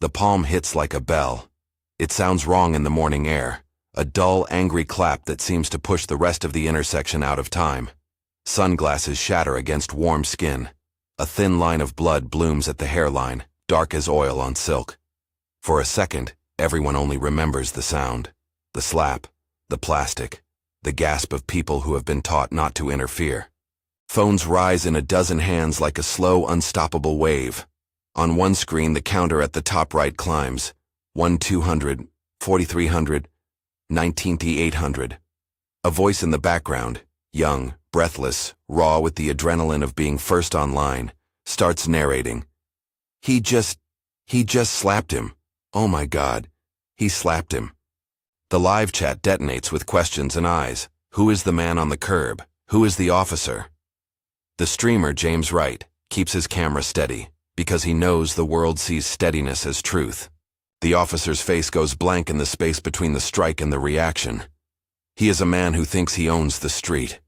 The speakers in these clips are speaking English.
The palm hits like a bell. It sounds wrong in the morning air, a dull, angry clap that seems to push the rest of the intersection out of time. Sunglasses shatter against warm skin. A thin line of blood blooms at the hairline, dark as oil on silk. For a second, everyone only remembers the sound, the slap, the plastic, the gasp of people who have been taught not to interfere. Phones rise in a dozen hands like a slow, unstoppable wave. On one screen, the counter at the top right climbs. 1-200, 4300, 19,800. A voice in the background, young, breathless, raw with the adrenaline of being first online, starts narrating. He just slapped him. Oh my God, he slapped him. The live chat detonates with questions and eyes. Who is the man on the curb? Who is the officer? The streamer, James Wright, keeps his camera steady, because he knows the world sees steadiness as truth. The officer's face goes blank in the space between the strike and the reaction. He is a man who thinks he owns the street.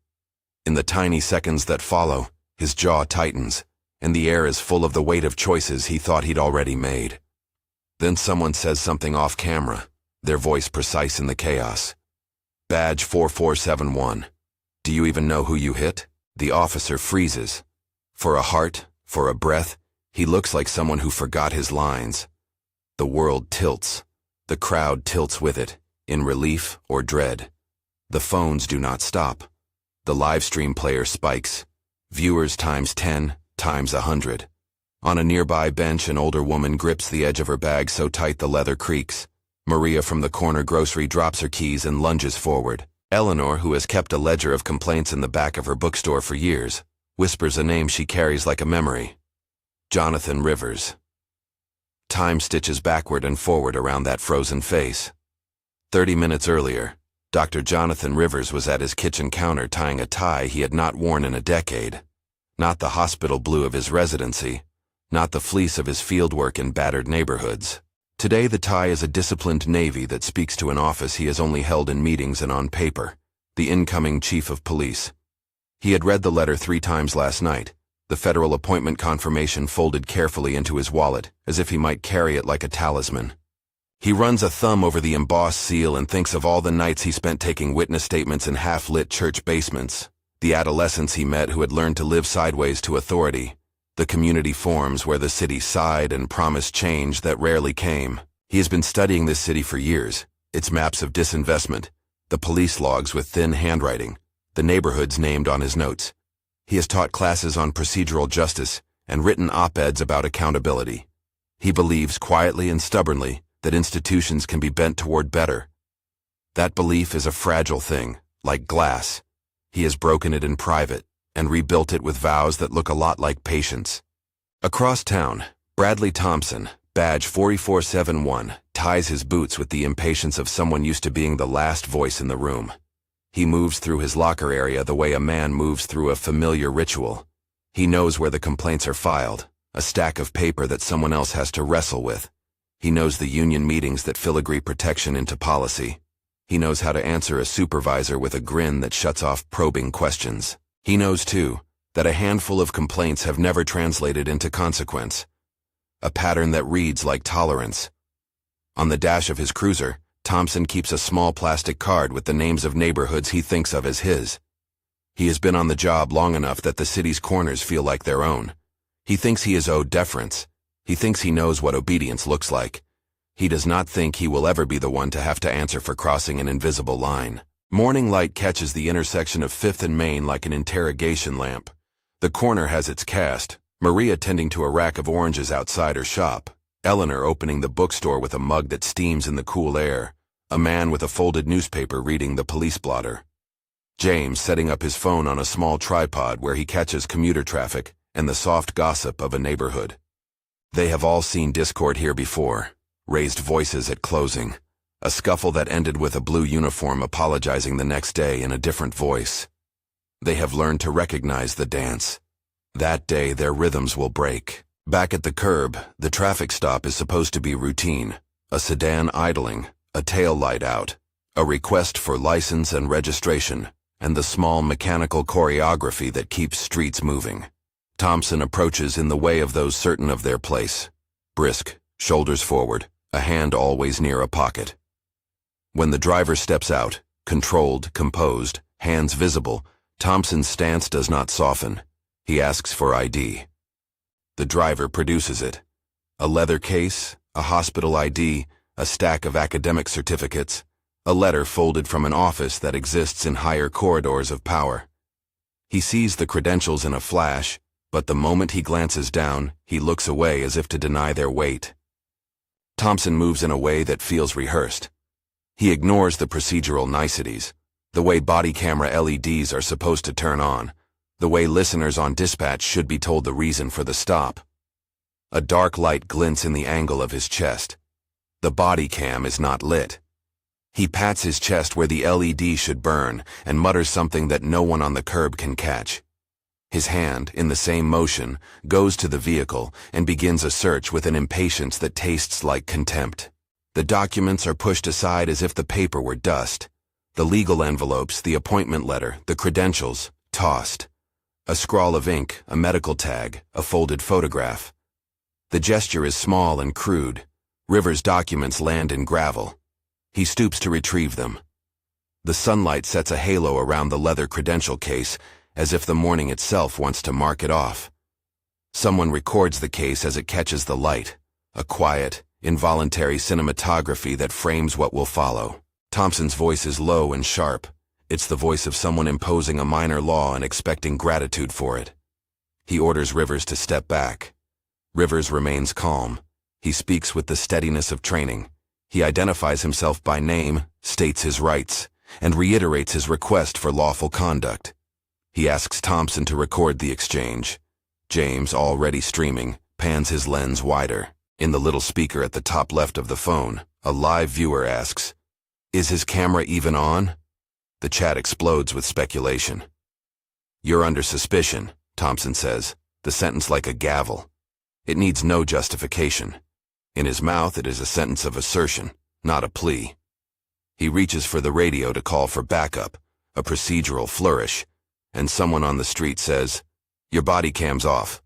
In the tiny seconds that follow, his jaw tightens, and the air is full of the weight of choices he thought he'd already made. Then someone says something off camera, their voice precise in the chaos. Badge 4471. Do you even know who you hit? The officer freezes. For a heart, for a breath, he looks like someone who forgot his lines. The world tilts. The crowd tilts with it, in relief or dread. The phones do not stop. The live stream player spikes. Viewers times 10, times 100. On a nearby bench, an older woman grips the edge of her bag so tight the leather creaks. Maria from the corner grocery drops her keys and lunges forward. Eleanor, who has kept a ledger of complaints in the back of her bookstore for years, whispers a name she carries like a memory. Jonathan Rivers. Time stitches backward and forward around that frozen face. 30 minutes earlier, Dr. Jonathan Rivers was at his kitchen counter tying a tie he had not worn in a decade. Not the hospital blue of his residency, not the fleece of his fieldwork in battered neighborhoods. Today the tie is a disciplined navy that speaks to an office he has only held in meetings and on paper, the incoming chief of police. He had read the letter 3 times last night, the federal appointment confirmation folded carefully into his wallet, as if he might carry it like a talisman. He runs a thumb over the embossed seal and thinks of all the nights he spent taking witness statements in half-lit church basements, the adolescents he met who had learned to live sideways to authority, the community forums where the city sighed and promised change that rarely came. He has been studying this city for years, its maps of disinvestment, the police logs with thin handwriting, the neighborhoods named on his notes. He has taught classes on procedural justice and written op-eds about accountability. He believes quietly and stubbornly that institutions can be bent toward better. That belief is a fragile thing, like glass. He has broken it in private and rebuilt it with vows that look a lot like patience. Across town, Bradley Thompson, badge 4471, ties his boots with the impatience of someone used to being the last voice in the room. He moves through his locker area the way a man moves through a familiar ritual. He knows where the complaints are filed, a stack of paper that someone else has to wrestle with. He knows the union meetings that filigree protection into policy. He knows how to answer a supervisor with a grin that shuts off probing questions. He knows, too, that a handful of complaints have never translated into consequence. A pattern that reads like tolerance. On the dash of his cruiser, Thompson keeps a small plastic card with the names of neighborhoods he thinks of as his. He has been on the job long enough that the city's corners feel like their own. He thinks he is owed deference. He thinks he knows what obedience looks like. He does not think he will ever be the one to have to answer for crossing an invisible line. Morning light catches the intersection of 5th and Main like an interrogation lamp. The corner has its cast, Maria tending to a rack of oranges outside her shop, Eleanor opening the bookstore with a mug that steams in the cool air, a man with a folded newspaper reading the police blotter. James setting up his phone on a small tripod where he catches commuter traffic and the soft gossip of a neighborhood. They have all seen discord here before, raised voices at closing, a scuffle that ended with a blue uniform apologizing the next day in a different voice. They have learned to recognize the dance. That day their rhythms will break. Back at the curb, the traffic stop is supposed to be routine, a sedan idling, a tail light out, a request for license and registration, and the small mechanical choreography that keeps streets moving. Thompson approaches in the way of those certain of their place, brisk, shoulders forward, a hand always near a pocket. When the driver steps out, controlled, composed, hands visible, Thompson's stance does not soften. He asks for ID. The driver produces it. A leather case, a hospital ID, a stack of academic certificates, a letter folded from an office that exists in higher corridors of power. He sees the credentials in a flash, but the moment he glances down, he looks away as if to deny their weight. Thompson moves in a way that feels rehearsed. He ignores the procedural niceties, the way body camera LEDs are supposed to turn on, the way listeners on dispatch should be told the reason for the stop. A dark light glints in the angle of his chest. The body cam is not lit. He pats his chest where the LED should burn and mutters something that no one on the curb can catch. His hand, in the same motion, goes to the vehicle and begins a search with an impatience that tastes like contempt. The documents are pushed aside as if the paper were dust. The legal envelopes, the appointment letter, the credentials, tossed. A scrawl of ink, a medical tag, a folded photograph. The gesture is small and crude. Rivers' documents land in gravel. He stoops to retrieve them. The sunlight sets a halo around the leather credential case, as if the morning itself wants to mark it off. Someone records the case as it catches the light, a quiet, involuntary cinematography that frames what will follow. Thompson's voice is low and sharp. It's the voice of someone imposing a minor law and expecting gratitude for it. He orders Rivers to step back. Rivers remains calm. He speaks with the steadiness of training. He identifies himself by name, states his rights, and reiterates his request for lawful conduct. He asks Thompson to record the exchange. James, already streaming, pans his lens wider. In the little speaker at the top left of the phone, a live viewer asks, "Is his camera even on?" The chat explodes with speculation. "You're under suspicion," Thompson says, the sentence like a gavel. It needs no justification. In his mouth, it is a sentence of assertion, not a plea. He reaches for the radio to call for backup, a procedural flourish, and someone on the street says, "Your body cam's off,"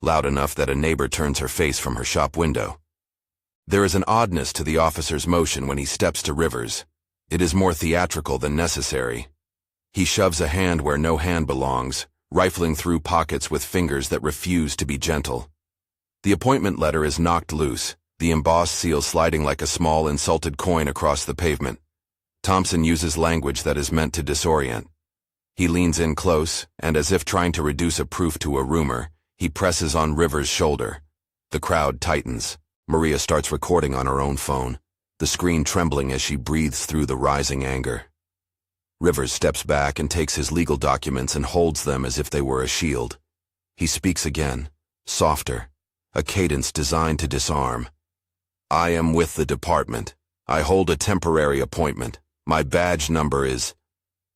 loud enough that a neighbor turns her face from her shop window. There is an oddness to the officer's motion when he steps to Rivers. It is more theatrical than necessary. He shoves a hand where no hand belongs, rifling through pockets with fingers that refuse to be gentle. The appointment letter is knocked loose, the embossed seal sliding like a small insulted coin across the pavement. Thompson uses language that is meant to disorient. He leans in close, and as if trying to reduce a proof to a rumor, he presses on Rivers' shoulder. The crowd tightens. Maria starts recording on her own phone, the screen trembling as she breathes through the rising anger. Rivers steps back and takes his legal documents and holds them as if they were a shield. He speaks again, softer, a cadence designed to disarm. "I am with the department. I hold a temporary appointment. My badge number is..."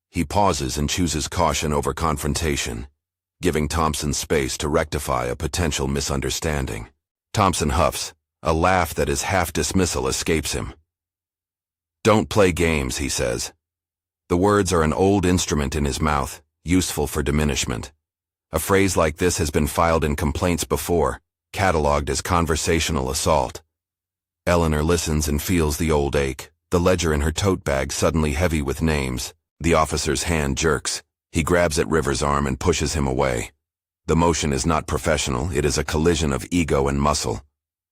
He pauses and chooses caution over confrontation, giving Thompson space to rectify a potential misunderstanding. Thompson huffs. A laugh that is half dismissal escapes him. "Don't play games," he says. The words are an old instrument in his mouth, useful for diminishment. A phrase like this has been filed in complaints before, catalogued as conversational assault. Eleanor listens and feels the old ache, the ledger in her tote bag suddenly heavy with names. The officer's hand jerks. He grabs at Rivers' arm and pushes him away. The motion is not professional, it is a collision of ego and muscle.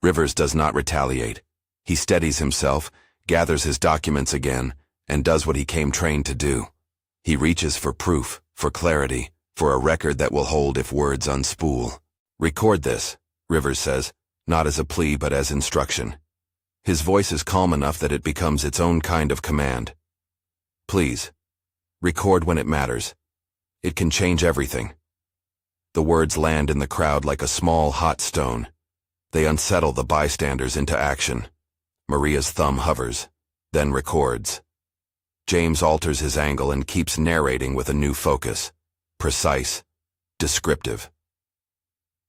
Rivers does not retaliate. He steadies himself, gathers his documents again, and does what he came trained to do. He reaches for proof, for clarity, for a record that will hold if words unspool. "Record this," Rivers says, not as a plea but as instruction. His voice is calm enough that it becomes its own kind of command. "Please. Record when it matters. It can change everything." The words land in the crowd like a small hot stone. They unsettle the bystanders into action. Maria's thumb hovers, then records. James alters his angle and keeps narrating with a new focus. Precise. Descriptive.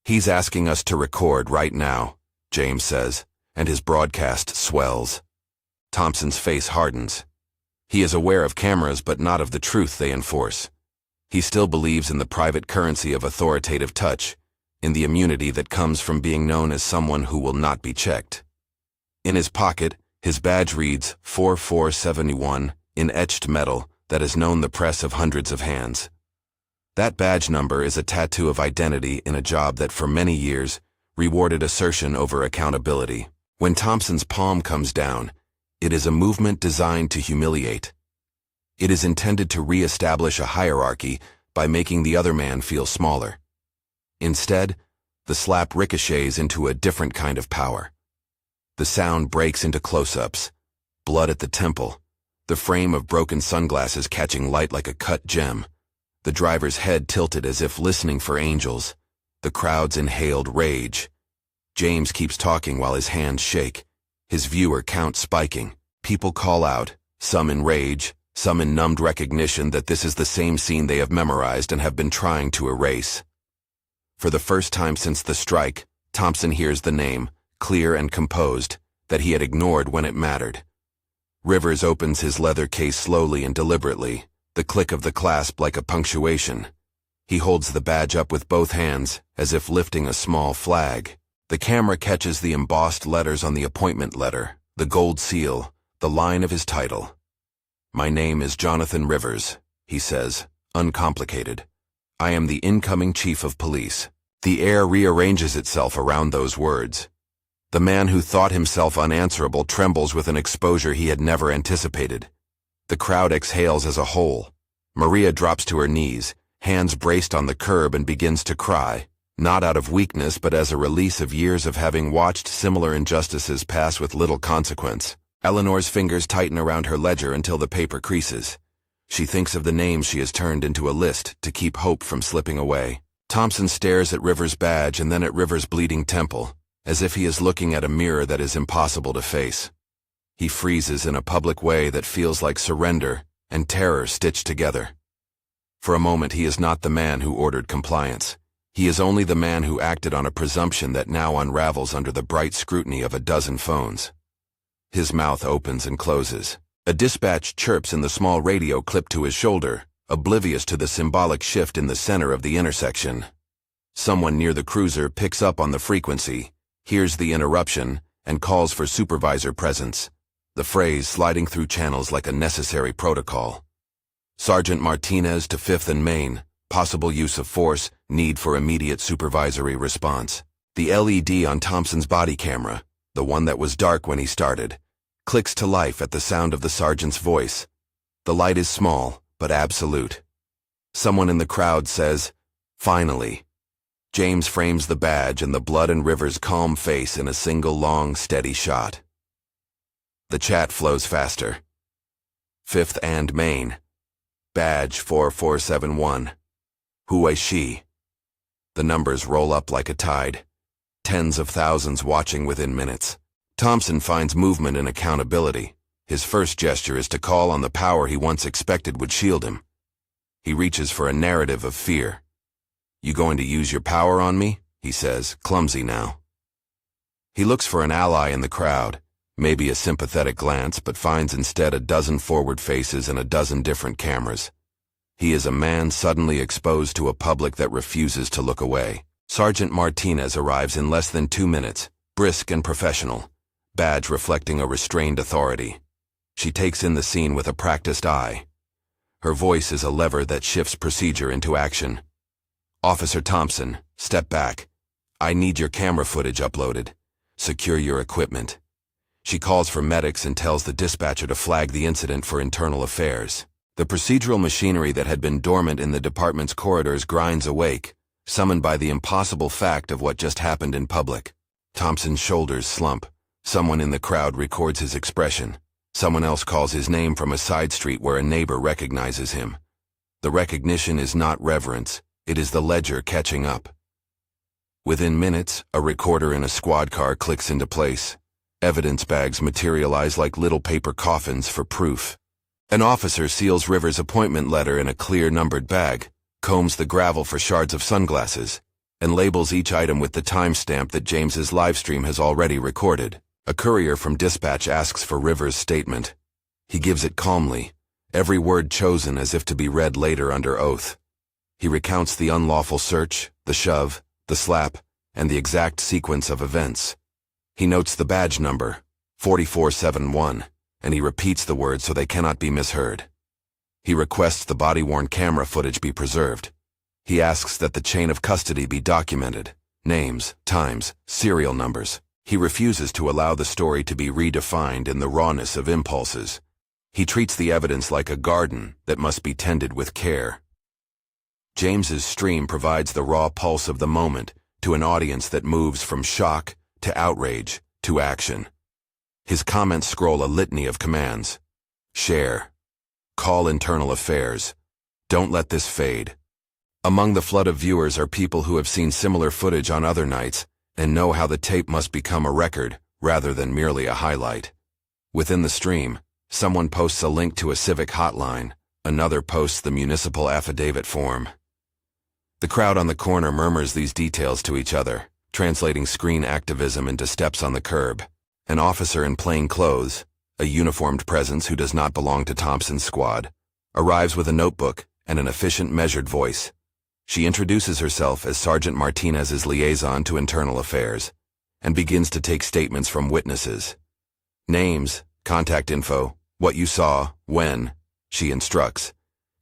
"He's asking us to record right now," James says, and his broadcast swells. Thompson's face hardens. He is aware of cameras but not of the truth they enforce. He still believes in the private currency of authoritative touch, in the immunity that comes from being known as someone who will not be checked. In his pocket, his badge reads 4471 in etched metal that has known the press of hundreds of hands. That badge number is a tattoo of identity in a job that for many years rewarded assertion over accountability. When Thompson's palm comes down, it is a movement designed to humiliate. It is intended to re-establish a hierarchy by making the other man feel smaller. Instead, the slap ricochets into a different kind of power. The sound breaks into close-ups, blood at the temple, the frame of broken sunglasses catching light like a cut gem, the driver's head tilted as if listening for angels, the crowd's inhaled rage. James keeps talking while his hands shake, his viewer count spiking. People call out, some in rage, some in numbed recognition that this is the same scene they have memorized and have been trying to erase. For the first time since the strike, Thompson hears the name, clear and composed, that he had ignored when it mattered. Rivers opens his leather case slowly and deliberately, the click of the clasp like a punctuation. He holds the badge up with both hands, as if lifting a small flag. The camera catches the embossed letters on the appointment letter, the gold seal, the line of his title. "My name is Jonathan Rivers," he says, uncomplicated. "I am the incoming chief of police." The air rearranges itself around those words. The man who thought himself unanswerable trembles with an exposure he had never anticipated. The crowd exhales as a whole. Maria drops to her knees, hands braced on the curb, and begins to cry, not out of weakness but as a release of years of having watched similar injustices pass with little consequence. Eleanor's fingers tighten around her ledger until the paper creases. She thinks of the names she has turned into a list to keep hope from slipping away. Thompson stares at Rivers' badge and then at Rivers' bleeding temple, as if he is looking at a mirror that is impossible to face. He freezes in a public way that feels like surrender and terror stitched together. For a moment he is not the man who ordered compliance. He is only the man who acted on a presumption that now unravels under the bright scrutiny of a dozen phones. His mouth opens and closes. A dispatch chirps in the small radio clipped to his shoulder, oblivious to the symbolic shift in the center of the intersection. Someone near the cruiser picks up on the frequency, hears the interruption, and calls for supervisor presence, the phrase sliding through channels like a necessary protocol. "Sergeant Martinez to 5th and Main. Possible use of force. Need for immediate supervisory response." The LED on Thompson's body camera, the one that was dark when he started, clicks to life at the sound of the sergeant's voice. The light is small, but absolute. Someone in the crowd says, "Finally." James frames the badge and the blood and Rivers' calm face in a single long, steady shot. The chat flows faster. 5th and Main. Badge 4471. Who is she? The numbers roll up like a tide. Tens of thousands watching within minutes. Thompson finds movement in accountability. His first gesture is to call on the power he once expected would shield him. He reaches for a narrative of fear. "You going to use your power on me?" he says, clumsy now. He looks for an ally in the crowd, maybe a sympathetic glance, but finds instead a dozen forward faces and a dozen different cameras. He is a man suddenly exposed to a public that refuses to look away. Sergeant Martinez arrives in less than 2 minutes, brisk and professional, badge reflecting a restrained authority. She takes in the scene with a practiced eye. Her voice is a lever that shifts procedure into action. "Officer Thompson, step back. I need your camera footage uploaded. Secure your equipment." She calls for medics and tells the dispatcher to flag the incident for internal affairs. The procedural machinery that had been dormant in the department's corridors grinds awake, summoned by the impossible fact of what just happened in public. Thompson's shoulders slump. Someone in the crowd records his expression. Someone else calls his name from a side street where a neighbor recognizes him. The recognition is not reverence. It is the ledger catching up. Within minutes, a recorder in a squad car clicks into place. Evidence bags materialize like little paper coffins for proof. An officer seals Rivers' appointment letter in a clear numbered bag, combs the gravel for shards of sunglasses, and labels each item with the timestamp that James's livestream has already recorded. A courier from dispatch asks for Rivers' statement. He gives it calmly, every word chosen as if to be read later under oath. He recounts the unlawful search, the shove, the slap, and the exact sequence of events. He notes the badge number, 4471, and he repeats the words so they cannot be misheard. He requests the body-worn camera footage be preserved. He asks that the chain of custody be documented, names, times, serial numbers. He refuses to allow the story to be redefined in the rawness of impulses. He treats the evidence like a garden that must be tended with care. James's stream provides the raw pulse of the moment to an audience that moves from shock to outrage to action. His comments scroll a litany of commands. Share. Call internal affairs. Don't let this fade. Among the flood of viewers are people who have seen similar footage on other nights and know how the tape must become a record rather than merely a highlight. Within the stream, someone posts a link to a civic hotline, another posts the municipal affidavit form. The crowd on the corner murmurs these details to each other, translating screen activism into steps on the curb. An officer in plain clothes, a uniformed presence who does not belong to Thompson's squad, arrives with a notebook and an efficient, measured voice. She introduces herself as Sergeant Martinez's liaison to internal affairs and begins to take statements from witnesses. Names, contact info, what you saw, when, she instructs,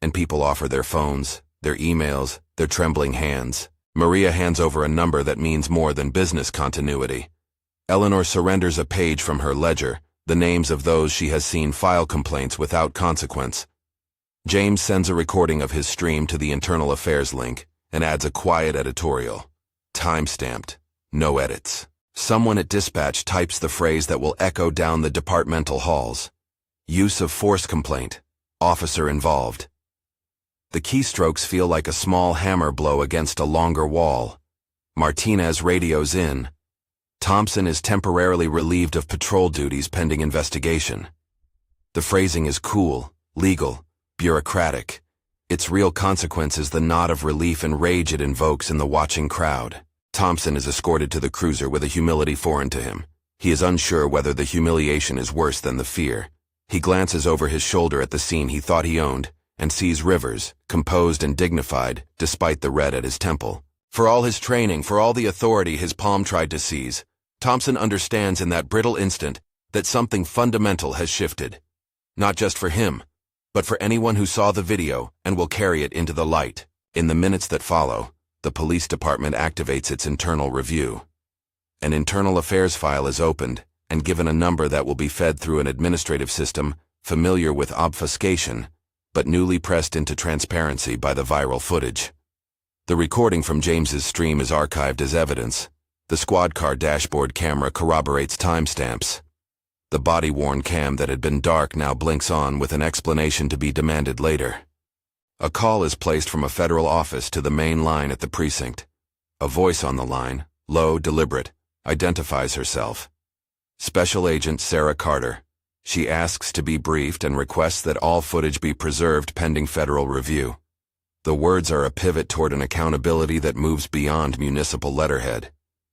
and people offer their phones, their emails, their trembling hands. Maria hands over a number that means more than business continuity. Eleanor surrenders a page from her ledger, the names of those she has seen file complaints without consequence. James sends a recording of his stream to the Internal Affairs link and adds a quiet editorial. Time-stamped. No edits. Someone at dispatch types the phrase that will echo down the departmental halls. Use of force complaint. Officer involved. The keystrokes feel like a small hammer blow against a longer wall. Martinez radios in. Thompson is temporarily relieved of patrol duties pending investigation. The phrasing is cool, legal, bureaucratic. Its real consequence is the nod of relief and rage it invokes in the watching crowd. Thompson is escorted to the cruiser with a humility foreign to him. He is unsure whether the humiliation is worse than the fear. He glances over his shoulder at the scene he thought he owned and sees Rivers, composed and dignified, despite the red at his temple. For all his training, for all the authority his palm tried to seize, Thompson understands in that brittle instant that something fundamental has shifted. Not just for him, but for anyone who saw the video and will carry it into the light. In the minutes that follow, the police department activates its internal review. An internal affairs file is opened and given a number that will be fed through an administrative system familiar with obfuscation, but newly pressed into transparency by the viral footage. The recording from James's stream is archived as evidence. The squad car dashboard camera corroborates timestamps. The body-worn cam that had been dark now blinks on with an explanation to be demanded later. A call is placed from a federal office to the main line at the precinct. A voice on the line, low, deliberate, identifies herself. Special Agent Sarah Carter. She asks to be briefed and requests that all footage be preserved pending federal review. The words are a pivot toward an accountability that moves beyond municipal letterhead.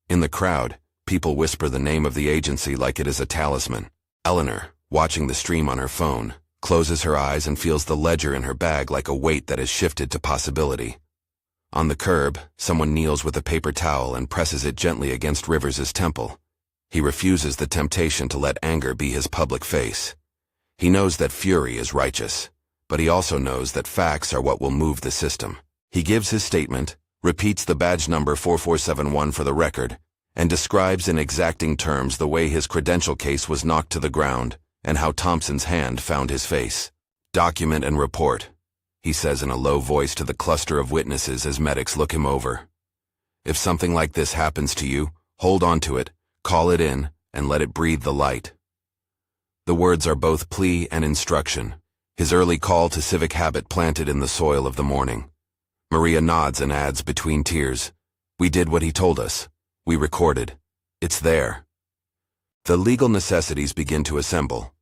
In the crowd, people whisper the name of the agency like it is a talisman. Eleanor, watching the stream on her phone, closes her eyes and feels the ledger in her bag like a weight that has shifted to possibility. On the curb, someone kneels with a paper towel and presses it gently against Rivers's temple. He refuses the temptation to let anger be his public face. He knows that fury is righteous, but he also knows that facts are what will move the system. He gives his statement, repeats the badge number 4471 for the record, and describes in exacting terms the way his credential case was knocked to the ground and how Thompson's hand found his face. Document and report, he says in a low voice to the cluster of witnesses as medics look him over. If something like this happens to you, hold on to it, call it in, and let it breathe the light. The words are both plea and instruction, his early call to civic habit planted in the soil of the morning. Maria nods and adds between tears, "We did what he told us. We recorded. It's there." The legal necessities begin to assemble.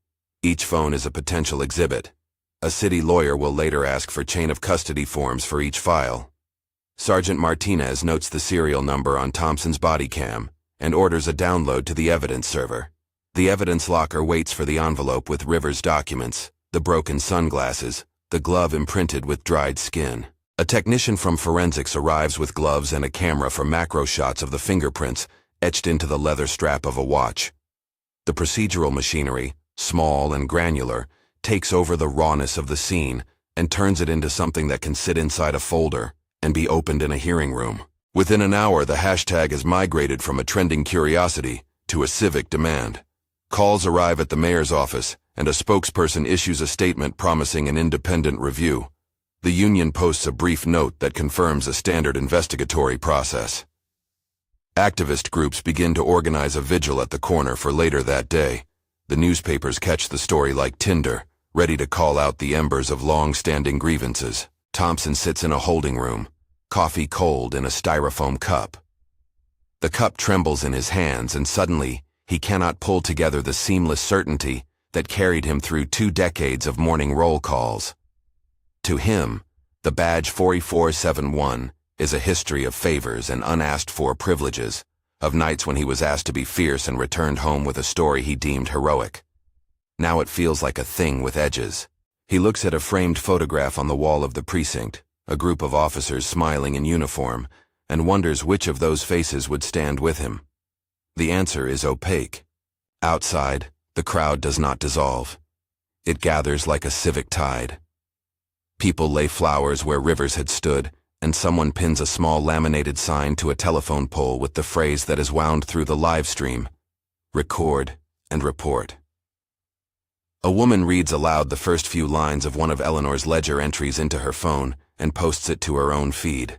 Each phone is a potential exhibit. A city lawyer will later ask for chain of custody forms for each file. Sergeant Martinez notes the serial number on Thompson's body cam and orders a download to the evidence server. The evidence locker waits for the envelope with Rivers' documents, the broken sunglasses, the glove imprinted with dried skin. A technician from forensics arrives with gloves and a camera for macro shots of the fingerprints etched into the leather strap of a watch. The procedural machinery, small and granular, takes over the rawness of the scene and turns it into something that can sit inside a folder and be opened in a hearing room. Within an hour, the hashtag has migrated from a trending curiosity to a civic demand. Calls arrive at the mayor's office, and a spokesperson issues a statement promising an independent review. The union posts a brief note that confirms a standard investigatory process. Activist groups begin to organize a vigil at the corner for later that day. The newspapers catch the story like tinder, ready to call out the embers of long-standing grievances. Thompson sits in a holding room, coffee cold in a styrofoam cup. The cup trembles in his hands, and suddenly, he cannot pull together the seamless certainty that carried him through 2 decades of morning roll calls. To him, the badge 4471 is a history of favors and unasked-for privileges, of nights when he was asked to be fierce and returned home with a story he deemed heroic. Now it feels like a thing with edges. He looks at a framed photograph on the wall of the precinct, a group of officers smiling in uniform, and wonders which of those faces would stand with him. The answer is opaque. Outside, the crowd does not dissolve. It gathers like a civic tide. People lay flowers where rivers had stood, and someone pins a small laminated sign to a telephone pole with the phrase that is wound through the live stream: record and report. A woman reads aloud the first few lines of one of Eleanor's ledger entries into her phone and posts it to her own feed.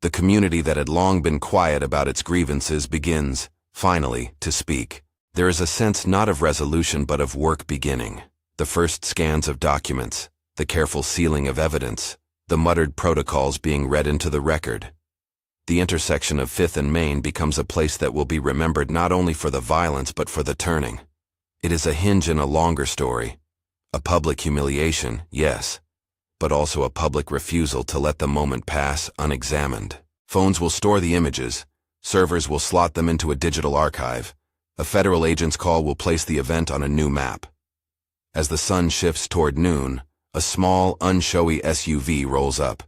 The community that had long been quiet about its grievances begins, finally, to speak. There is a sense not of resolution but of work beginning. The first scans of documents, the careful sealing of evidence, the muttered protocols being read into the record. The intersection of 5th and Main becomes a place that will be remembered not only for the violence but for the turning. It is a hinge in a longer story. A public humiliation, yes, but also a public refusal to let the moment pass unexamined. Phones will store the images, servers will slot them into a digital archive, a federal agent's call will place the event on a new map. As the sun shifts toward noon, a small, unshowy SUV rolls up.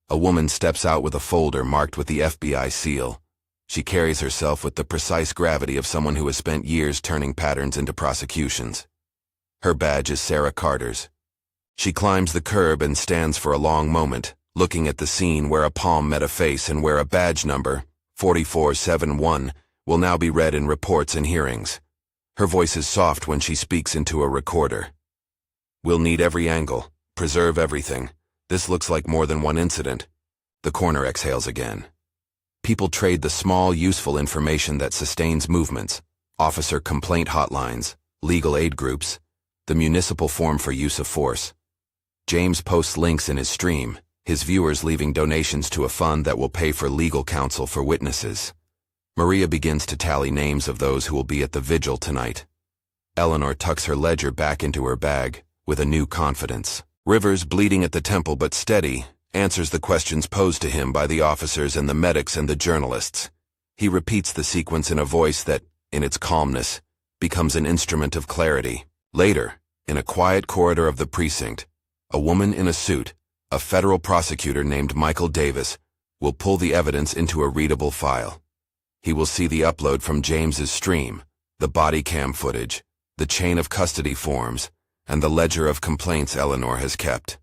A woman steps out with a folder marked with the FBI seal. She carries herself with the precise gravity of someone who has spent years turning patterns into prosecutions. Her badge is Sarah Carter's. She climbs the curb and stands for a long moment, looking at the scene where a palm met a face and where a badge number, 4471, will now be read in reports and hearings. Her voice is soft when she speaks into a recorder. "We'll need every angle. Preserve everything. This looks like more than one incident." The coroner exhales again. People trade the small, useful information that sustains movements: officer complaint hotlines, legal aid groups, the municipal form for use of force. James posts links in his stream, his viewers leaving donations to a fund that will pay for legal counsel for witnesses. Maria begins to tally names of those who will be at the vigil tonight. Eleanor tucks her ledger back into her bag, with a new confidence. Rivers, bleeding at the temple but steady, answers the questions posed to him by the officers and the medics and the journalists. He repeats the sequence in a voice that, in its calmness, becomes an instrument of clarity. Later, in a quiet corridor of the precinct, a woman in a suit, a federal prosecutor named Michael Davis, will pull the evidence into a readable file. He will see the upload from James's stream, the body cam footage, the chain of custody forms, and the ledger of complaints Eleanor has kept.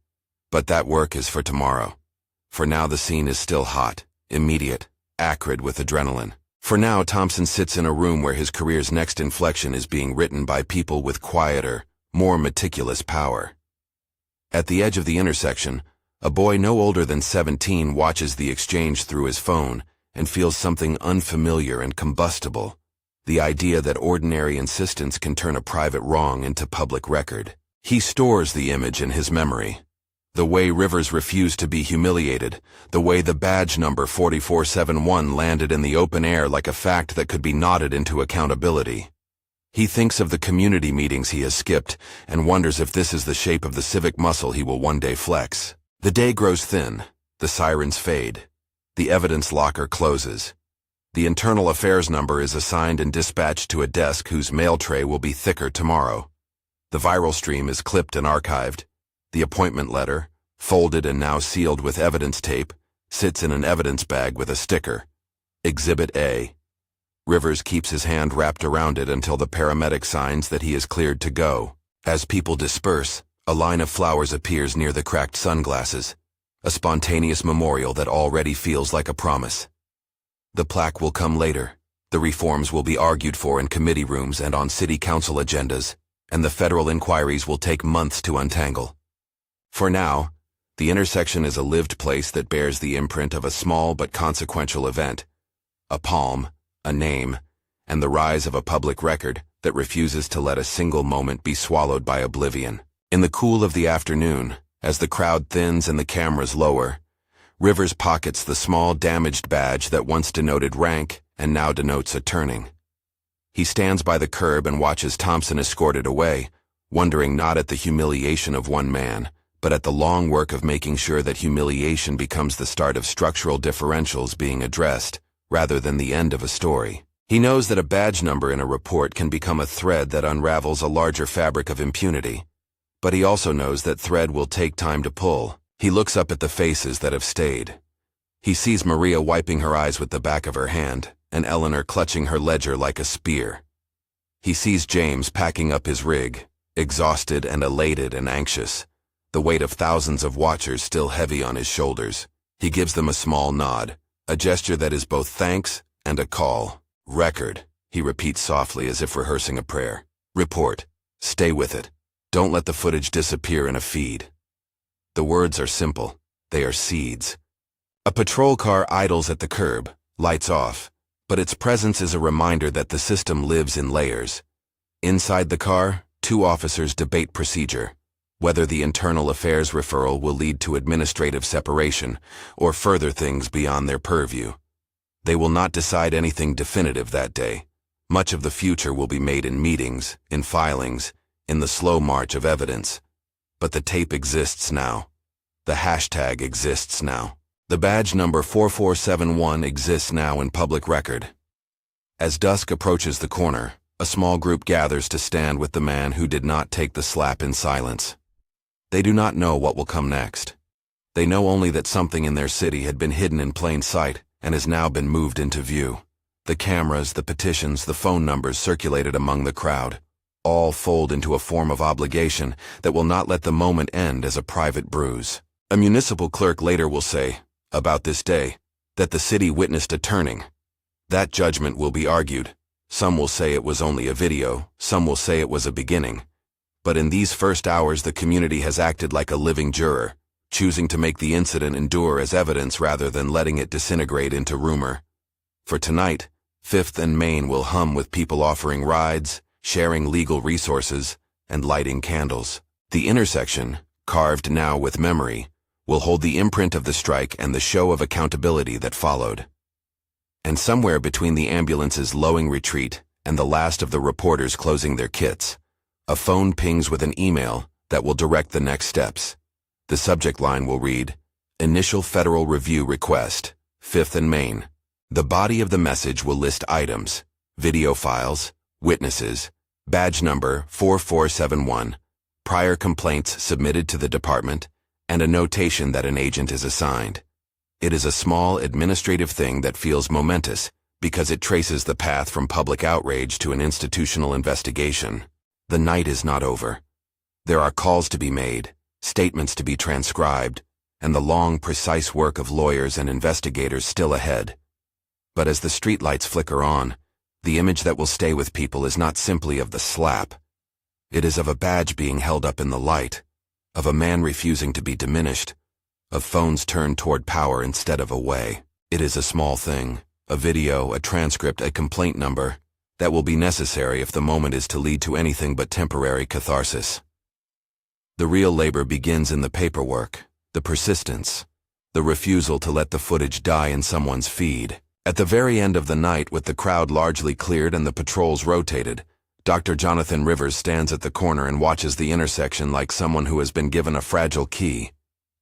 But that work is for tomorrow. For now the scene is still hot, immediate, acrid with adrenaline. For now Thompson sits in a room where his career's next inflection is being written by people with quieter, more meticulous power. At the edge of the intersection, a boy no older than 17 watches the exchange through his phone and feels something unfamiliar and combustible. The idea that ordinary insistence can turn a private wrong into public record. He stores the image in his memory. The way Rivers refused to be humiliated, the way the badge number 4471 landed in the open air like a fact that could be knotted into accountability. He thinks of the community meetings he has skipped and wonders if this is the shape of the civic muscle he will one day flex. The day grows thin, the sirens fade, the evidence locker closes. The internal affairs number is assigned and dispatched to a desk whose mail tray will be thicker tomorrow. The viral stream is clipped and archived. The appointment letter, folded and now sealed with evidence tape, sits in an evidence bag with a sticker. Exhibit A. Rivers keeps his hand wrapped around it until the paramedic signs that he is cleared to go. As people disperse, a line of flowers appears near the cracked sunglasses, a spontaneous memorial that already feels like a promise. The plaque will come later. The reforms will be argued for in committee rooms and on city council agendas, and the federal inquiries will take months to untangle. For now, the intersection is a lived place that bears the imprint of a small but consequential event, a palm, a name, and the rise of a public record that refuses to let a single moment be swallowed by oblivion. In the cool of the afternoon, as the crowd thins and the cameras lower, Rivers pockets the small damaged badge that once denoted rank and now denotes a turning. He stands by the curb and watches Thompson escorted away, wondering not at the humiliation of one man, but at the long work of making sure that humiliation becomes the start of structural differentials being addressed, rather than the end of a story. He knows that a badge number in a report can become a thread that unravels a larger fabric of impunity. But he also knows that thread will take time to pull. He looks up at the faces that have stayed. He sees Maria wiping her eyes with the back of her hand, and Eleanor clutching her ledger like a spear. He sees James packing up his rig, exhausted and elated and anxious, the weight of thousands of watchers still heavy on his shoulders. He gives them a small nod, a gesture that is both thanks and a call. Record, he repeats softly as if rehearsing a prayer. Report. Stay with it. Don't let the footage disappear in a feed. The words are simple. They are seeds. A patrol car idles at the curb, lights off, but its presence is a reminder that the system lives in layers. Inside the car, two officers debate procedure, whether the internal affairs referral will lead to administrative separation or further things beyond their purview. They will not decide anything definitive that day. Much of the future will be made in meetings, in filings, in the slow march of evidence. But the tape exists now. The hashtag exists now. The badge number 4471 exists now in public record. As dusk approaches the corner, a small group gathers to stand with the man who did not take the slap in silence. They do not know what will come next. They know only that something in their city had been hidden in plain sight and has now been moved into view. The cameras, the petitions, the phone numbers circulated among the crowd, all fold into a form of obligation that will not let the moment end as a private bruise. A municipal clerk later will say, about this day, that the city witnessed a turning. That judgment will be argued. Some will say it was only a video, some will say it was a beginning. But in these first hours the community has acted like a living juror, choosing to make the incident endure as evidence rather than letting it disintegrate into rumor. For tonight, 5th and Main will hum with people offering rides, sharing legal resources, and lighting candles. The intersection, carved now with memory, will hold the imprint of the strike and the show of accountability that followed. And somewhere between the ambulance's lowing retreat and the last of the reporters closing their kits, a phone pings with an email that will direct the next steps. The subject line will read, Initial Federal Review Request, 5th and Main. The body of the message will list items, video files, witnesses, badge number 4471, prior complaints submitted to the department, and a notation that an agent is assigned. It is a small administrative thing that feels momentous because it traces the path from public outrage to an institutional investigation. The night is not over. There are calls to be made, statements to be transcribed, and the long, precise work of lawyers and investigators still ahead. But as the streetlights flicker on, the image that will stay with people is not simply of the slap. It is of a badge being held up in the light, of a man refusing to be diminished, of phones turned toward power instead of away. It is a small thing, a video, a transcript, a complaint number, that will be necessary if the moment is to lead to anything but temporary catharsis. The real labor begins in the paperwork, the persistence, the refusal to let the footage die in someone's feed. At the very end of the night, with the crowd largely cleared and the patrols rotated, Dr. Jonathan Rivers stands at the corner and watches the intersection like someone who has been given a fragile key.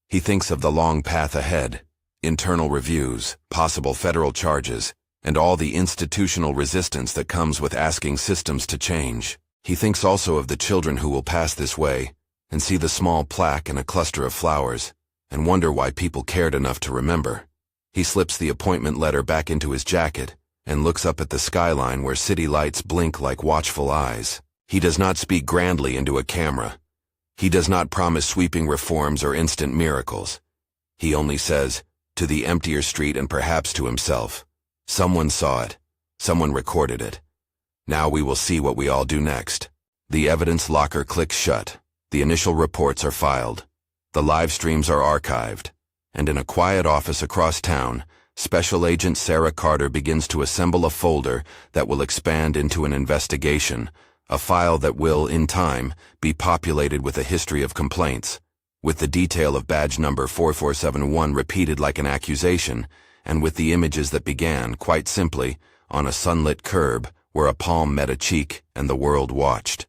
He thinks of the long path ahead, internal reviews, possible federal charges, and all the institutional resistance that comes with asking systems to change. He thinks also of the children who will pass this way and see the small plaque and a cluster of flowers, and wonder why people cared enough to remember. He slips the appointment letter back into his jacket and looks up at the skyline where city lights blink like watchful eyes. He does not speak grandly into a camera. He does not promise sweeping reforms or instant miracles. He only says, to the emptier street and perhaps to himself, someone saw it. Someone recorded it. Now we will see what we all do next. The evidence locker clicks shut. The initial reports are filed. The live streams are archived. And in a quiet office across town, Special Agent Sarah Carter begins to assemble a folder that will expand into an investigation, a file that will, in time, be populated with a history of complaints, with the detail of badge number 4471 repeated like an accusation, and with the images that began, quite simply, on a sunlit curb where a palm met a cheek and the world watched.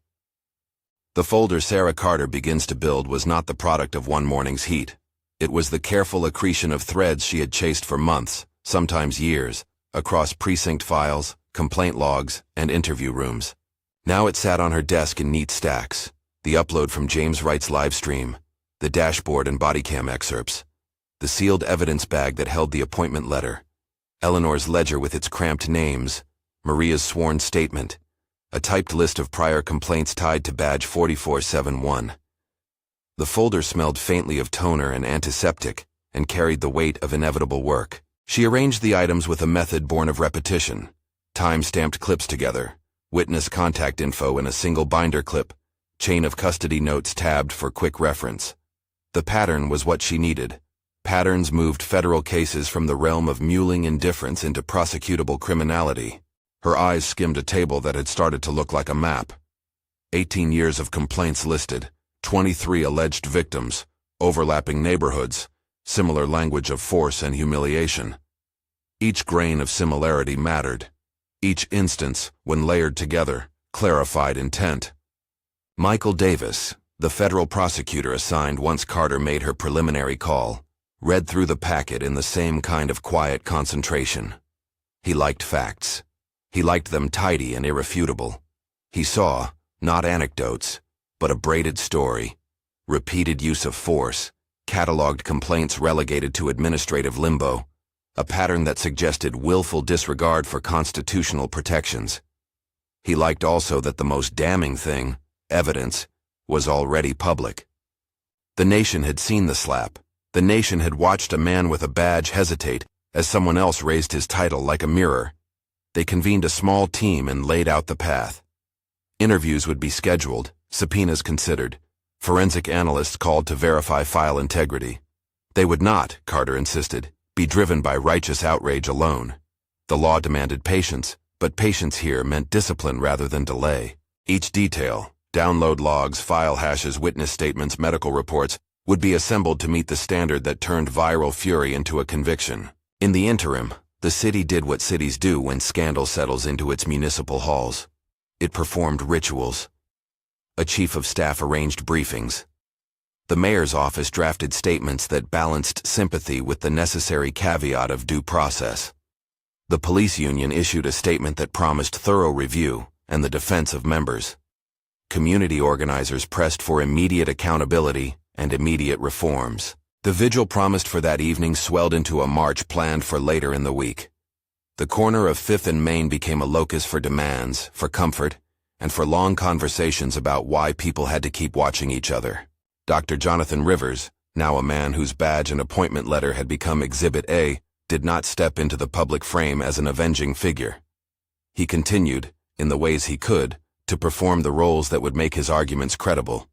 The folder Sarah Carter begins to build was not the product of one morning's heat. It was the careful accretion of threads she had chased for months, sometimes years, across precinct files, complaint logs, and interview rooms. Now it sat on her desk in neat stacks, the upload from James Wright's live stream, the dashboard and body cam excerpts, the sealed evidence bag that held the appointment letter, Eleanor's ledger with its cramped names, Maria's sworn statement, a typed list of prior complaints tied to badge 4471. The folder smelled faintly of toner and antiseptic and carried the weight of inevitable work. She arranged the items with a method born of repetition, time-stamped clips together, witness contact info in a single binder clip, chain of custody notes tabbed for quick reference. The pattern was what she needed. Patterns moved federal cases from the realm of mewling indifference into prosecutable criminality. Her eyes skimmed a table that had started to look like a map. 18 years of complaints listed, 23 alleged victims, overlapping neighborhoods, similar language of force and humiliation. Each grain of similarity mattered. Each instance, when layered together, clarified intent. Michael Davis, the federal prosecutor assigned once Carter made her preliminary call, read through the packet in the same kind of quiet concentration. He liked facts. He liked them tidy and irrefutable. He saw, not anecdotes, but a braided story, repeated use of force, cataloged complaints relegated to administrative limbo, a pattern that suggested willful disregard for constitutional protections. He liked also that the most damning thing, evidence, was already public. The nation had seen the slap. The nation had watched a man with a badge hesitate as someone else raised his title like a mirror. They convened a small team and laid out the path. Interviews would be scheduled, subpoenas considered, forensic analysts called to verify file integrity. They would not, Carter insisted, be driven by righteous outrage alone. The law demanded patience, but patience here meant discipline rather than delay. Each detail, download logs, file hashes, witness statements, medical reports, would be assembled to meet the standard that turned viral fury into a conviction. In the interim, the city did what cities do when scandal settles into its municipal halls. It performed rituals. A chief of staff arranged briefings. The mayor's office drafted statements that balanced sympathy with the necessary caveat of due process. The police union issued a statement that promised thorough review and the defense of members. Community organizers pressed for immediate accountability and immediate reforms. The vigil promised for that evening swelled into a march planned for later in the week. The corner of 5th and Main became a locus for demands, for comfort, and for long conversations about why people had to keep watching each other. Dr. Jonathan Rivers, now a man whose badge and appointment letter had become Exhibit A, did not step into the public frame as an avenging figure. He continued, in the ways he could, to perform the roles that would make his arguments credible.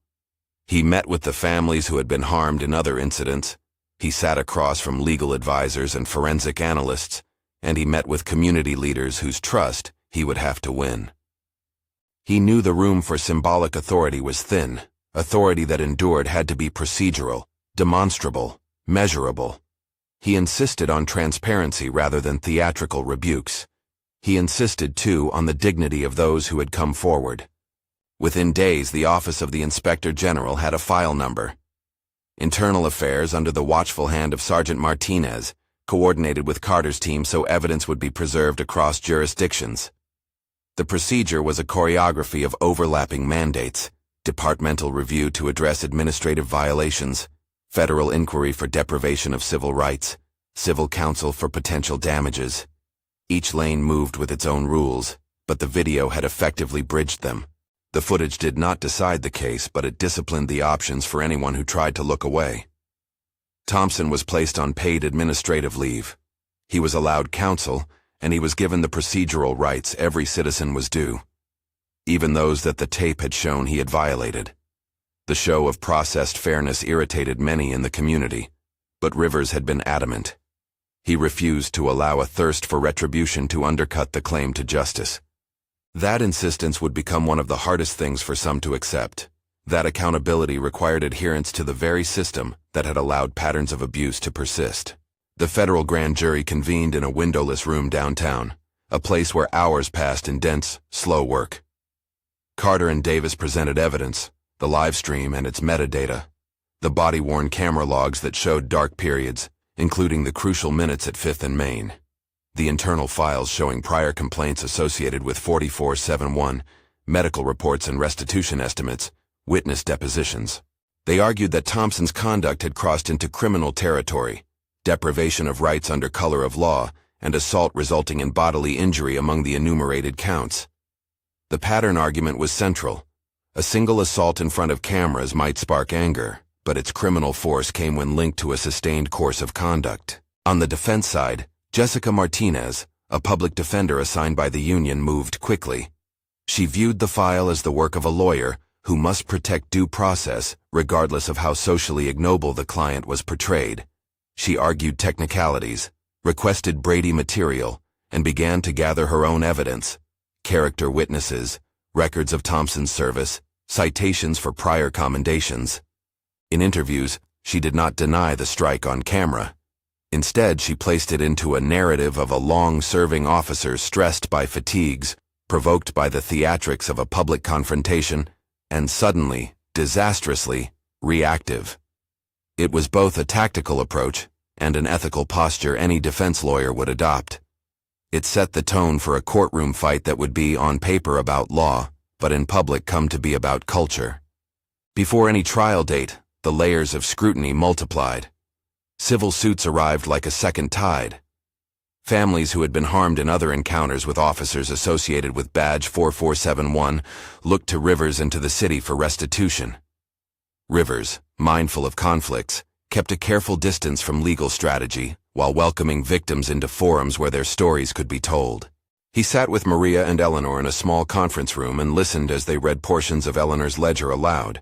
He met with the families who had been harmed in other incidents. He sat across from legal advisors and forensic analysts, and he met with community leaders whose trust he would have to win. He knew the room for symbolic authority was thin. Authority that endured had to be procedural, demonstrable, measurable. He insisted on transparency rather than theatrical rebukes. He insisted, too, on the dignity of those who had come forward. Within days, the Office of the Inspector General had a file number. Internal Affairs, under the watchful hand of Sergeant Martinez, coordinated with Carter's team so evidence would be preserved across jurisdictions. The procedure was a choreography of overlapping mandates, departmental review to address administrative violations, federal inquiry for deprivation of civil rights, civil counsel for potential damages. Each lane moved with its own rules, but the video had effectively bridged them. The footage did not decide the case, but it disciplined the options for anyone who tried to look away. Thompson was placed on paid administrative leave. He was allowed counsel, and he was given the procedural rights every citizen was due, even those that the tape had shown he had violated. The show of processed fairness irritated many in the community, but Rivers had been adamant. He refused to allow a thirst for retribution to undercut the claim to justice. That insistence would become one of the hardest things for some to accept. That accountability required adherence to the very system that had allowed patterns of abuse to persist. The federal grand jury convened in a windowless room downtown, a place where hours passed in dense, slow work. Carter and Davis presented evidence, the live stream and its metadata, the body-worn camera logs that showed dark periods, including the crucial minutes at 5th and Main, the internal files showing prior complaints associated with 4471, medical reports and restitution estimates, witness depositions. They argued that Thompson's conduct had crossed into criminal territory, deprivation of rights under color of law, and assault resulting in bodily injury among the enumerated counts. The pattern argument was central. A single assault in front of cameras might spark anger, but its criminal force came when linked to a sustained course of conduct. On the defense side, Jessica Martinez, a public defender assigned by the union, moved quickly. She viewed the file as the work of a lawyer who must protect due process regardless of how socially ignoble the client was portrayed. She argued technicalities, requested Brady material, and began to gather her own evidence: character witnesses, records of Thompson's service, citations for prior commendations. In interviews, she did not deny the strike on camera. Instead, she placed it into a narrative of a long-serving officer stressed by fatigues, provoked by the theatrics of a public confrontation, and suddenly, disastrously, reactive. It was both a tactical approach and an ethical posture any defense lawyer would adopt. It set the tone for a courtroom fight that would be, on paper, about law, but in public come to be about culture. Before any trial date, the layers of scrutiny multiplied. Civil suits arrived like a second tide. Families who had been harmed in other encounters with officers associated with Badge 4471 looked to Rivers and to the city for restitution. Rivers, mindful of conflicts, kept a careful distance from legal strategy while welcoming victims into forums where their stories could be told. He sat with Maria and Eleanor in a small conference room and listened as they read portions of Eleanor's ledger aloud.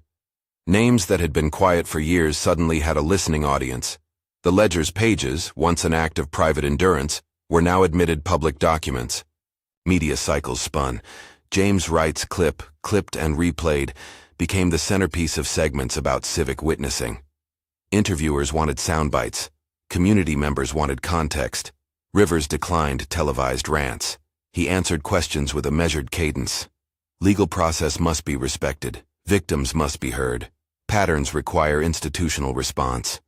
Names that had been quiet for years suddenly had a listening audience. The ledger's pages, once an act of private endurance, were now admitted public documents. Media cycles spun. James Wright's clip, clipped and replayed, became the centerpiece of segments about civic witnessing. Interviewers wanted sound bites. Community members wanted context. Rivers declined televised rants. He answered questions with a measured cadence. Legal process must be respected. Victims must be heard. Patterns require institutional response.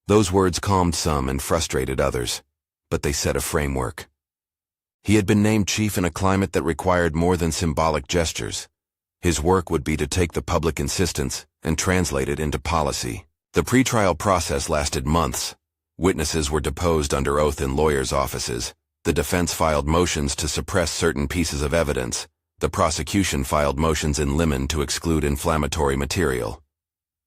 Those words calmed some and frustrated others, but they set a framework. He had been named chief in a climate that required more than symbolic gestures. His work would be to take the public insistence and translate it into policy. The pretrial process lasted months. Witnesses were deposed under oath in lawyers' offices. The defense filed motions to suppress certain pieces of evidence. The prosecution filed motions in limine to exclude inflammatory material.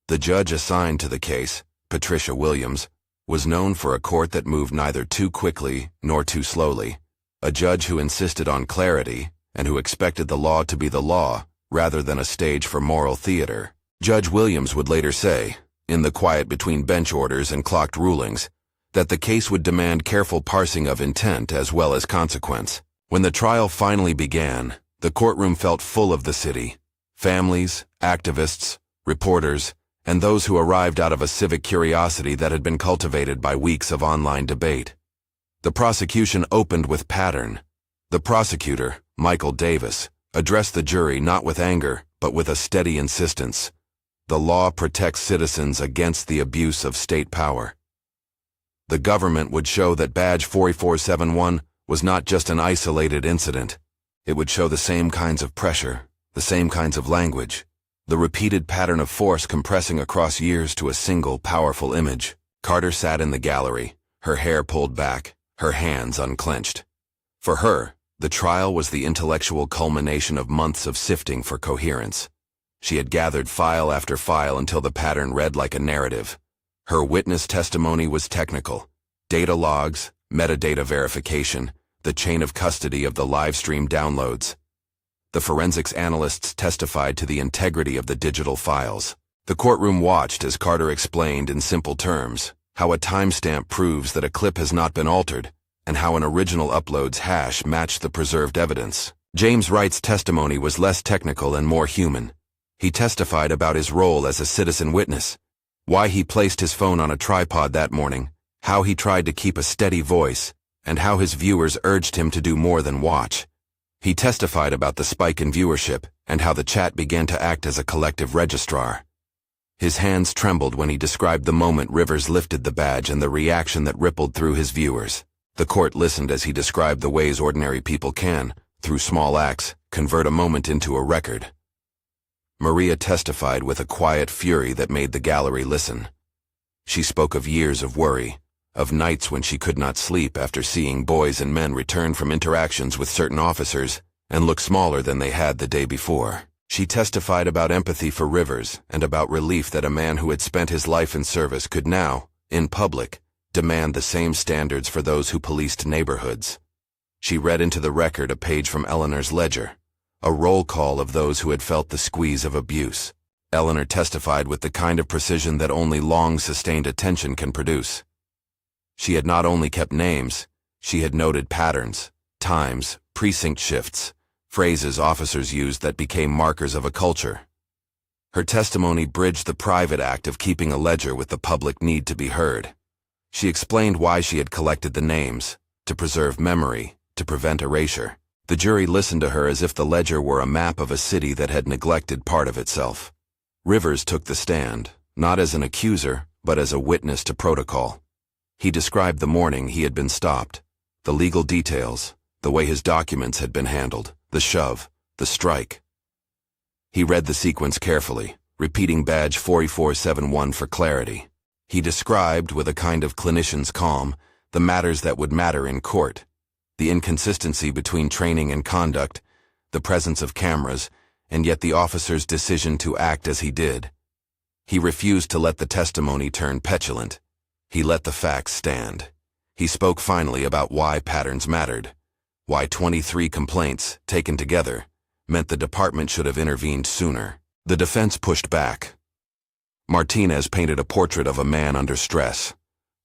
The judge assigned to the case, Patricia Williams, was known for a court that moved neither too quickly nor too slowly, a judge who insisted on clarity and who expected the law to be the law rather than a stage for moral theater. Judge Williams would later say, in the quiet between bench orders and clocked rulings, that the case would demand careful parsing of intent as well as consequence. When the trial finally began, the courtroom felt full of the city: families, activists, reporters, and those who arrived out of a civic curiosity that had been cultivated by weeks of online debate. The prosecution opened with pattern. The prosecutor, Michael Davis, addressed the jury not with anger, but with a steady insistence. The law protects citizens against the abuse of state power. The government would show that Badge 4471 was not just an isolated incident. It would show the same kinds of pressure, the same kinds of language, the repeated pattern of force compressing across years to a single, powerful image. Carter sat in the gallery, her hair pulled back, her hands unclenched. For her, the trial was the intellectual culmination of months of sifting for coherence. She had gathered file after file until the pattern read like a narrative. Her witness testimony was technical. Data logs, metadata verification, the chain of custody of the live stream downloads. The forensics analysts testified to the integrity of the digital files. The courtroom watched as Carter explained in simple terms how a timestamp proves that a clip has not been altered, and how an original upload's hash matched the preserved evidence. James Wright's testimony was less technical and more human. He testified about his role as a citizen witness, why he placed his phone on a tripod that morning, how he tried to keep a steady voice, and how his viewers urged him to do more than watch. He testified about the spike in viewership and how the chat began to act as a collective registrar. His hands trembled when he described the moment Rivers lifted the badge and the reaction that rippled through his viewers. The court listened as he described the ways ordinary people can, through small acts, convert a moment into a record. Maria testified with a quiet fury that made the gallery listen. She spoke of years of worry, of nights when she could not sleep after seeing boys and men return from interactions with certain officers and look smaller than they had the day before. She testified about empathy for Rivers and about relief that a man who had spent his life in service could now, in public, demand the same standards for those who policed neighborhoods. She read into the record a page from Eleanor's ledger, a roll call of those who had felt the squeeze of abuse. Eleanor testified with the kind of precision that only long sustained attention can produce. She had not only kept names, she had noted patterns, times, precinct shifts, phrases officers used that became markers of a culture. Her testimony bridged the private act of keeping a ledger with the public need to be heard. She explained why she had collected the names, to preserve memory, to prevent erasure. The jury listened to her as if the ledger were a map of a city that had neglected part of itself. Rivers took the stand, not as an accuser, but as a witness to protocol. He described the morning he had been stopped, the legal details, the way his documents had been handled, the shove, the strike. He read the sequence carefully, repeating badge 4471 for clarity. He described, with a kind of clinician's calm, the matters that would matter in court, the inconsistency between training and conduct, the presence of cameras, and yet the officer's decision to act as he did. He refused to let the testimony turn petulant. He let the facts stand. He spoke finally about why patterns mattered, why 23 complaints, taken together, meant the department should have intervened sooner. The defense pushed back. Martinez painted a portrait of a man under stress,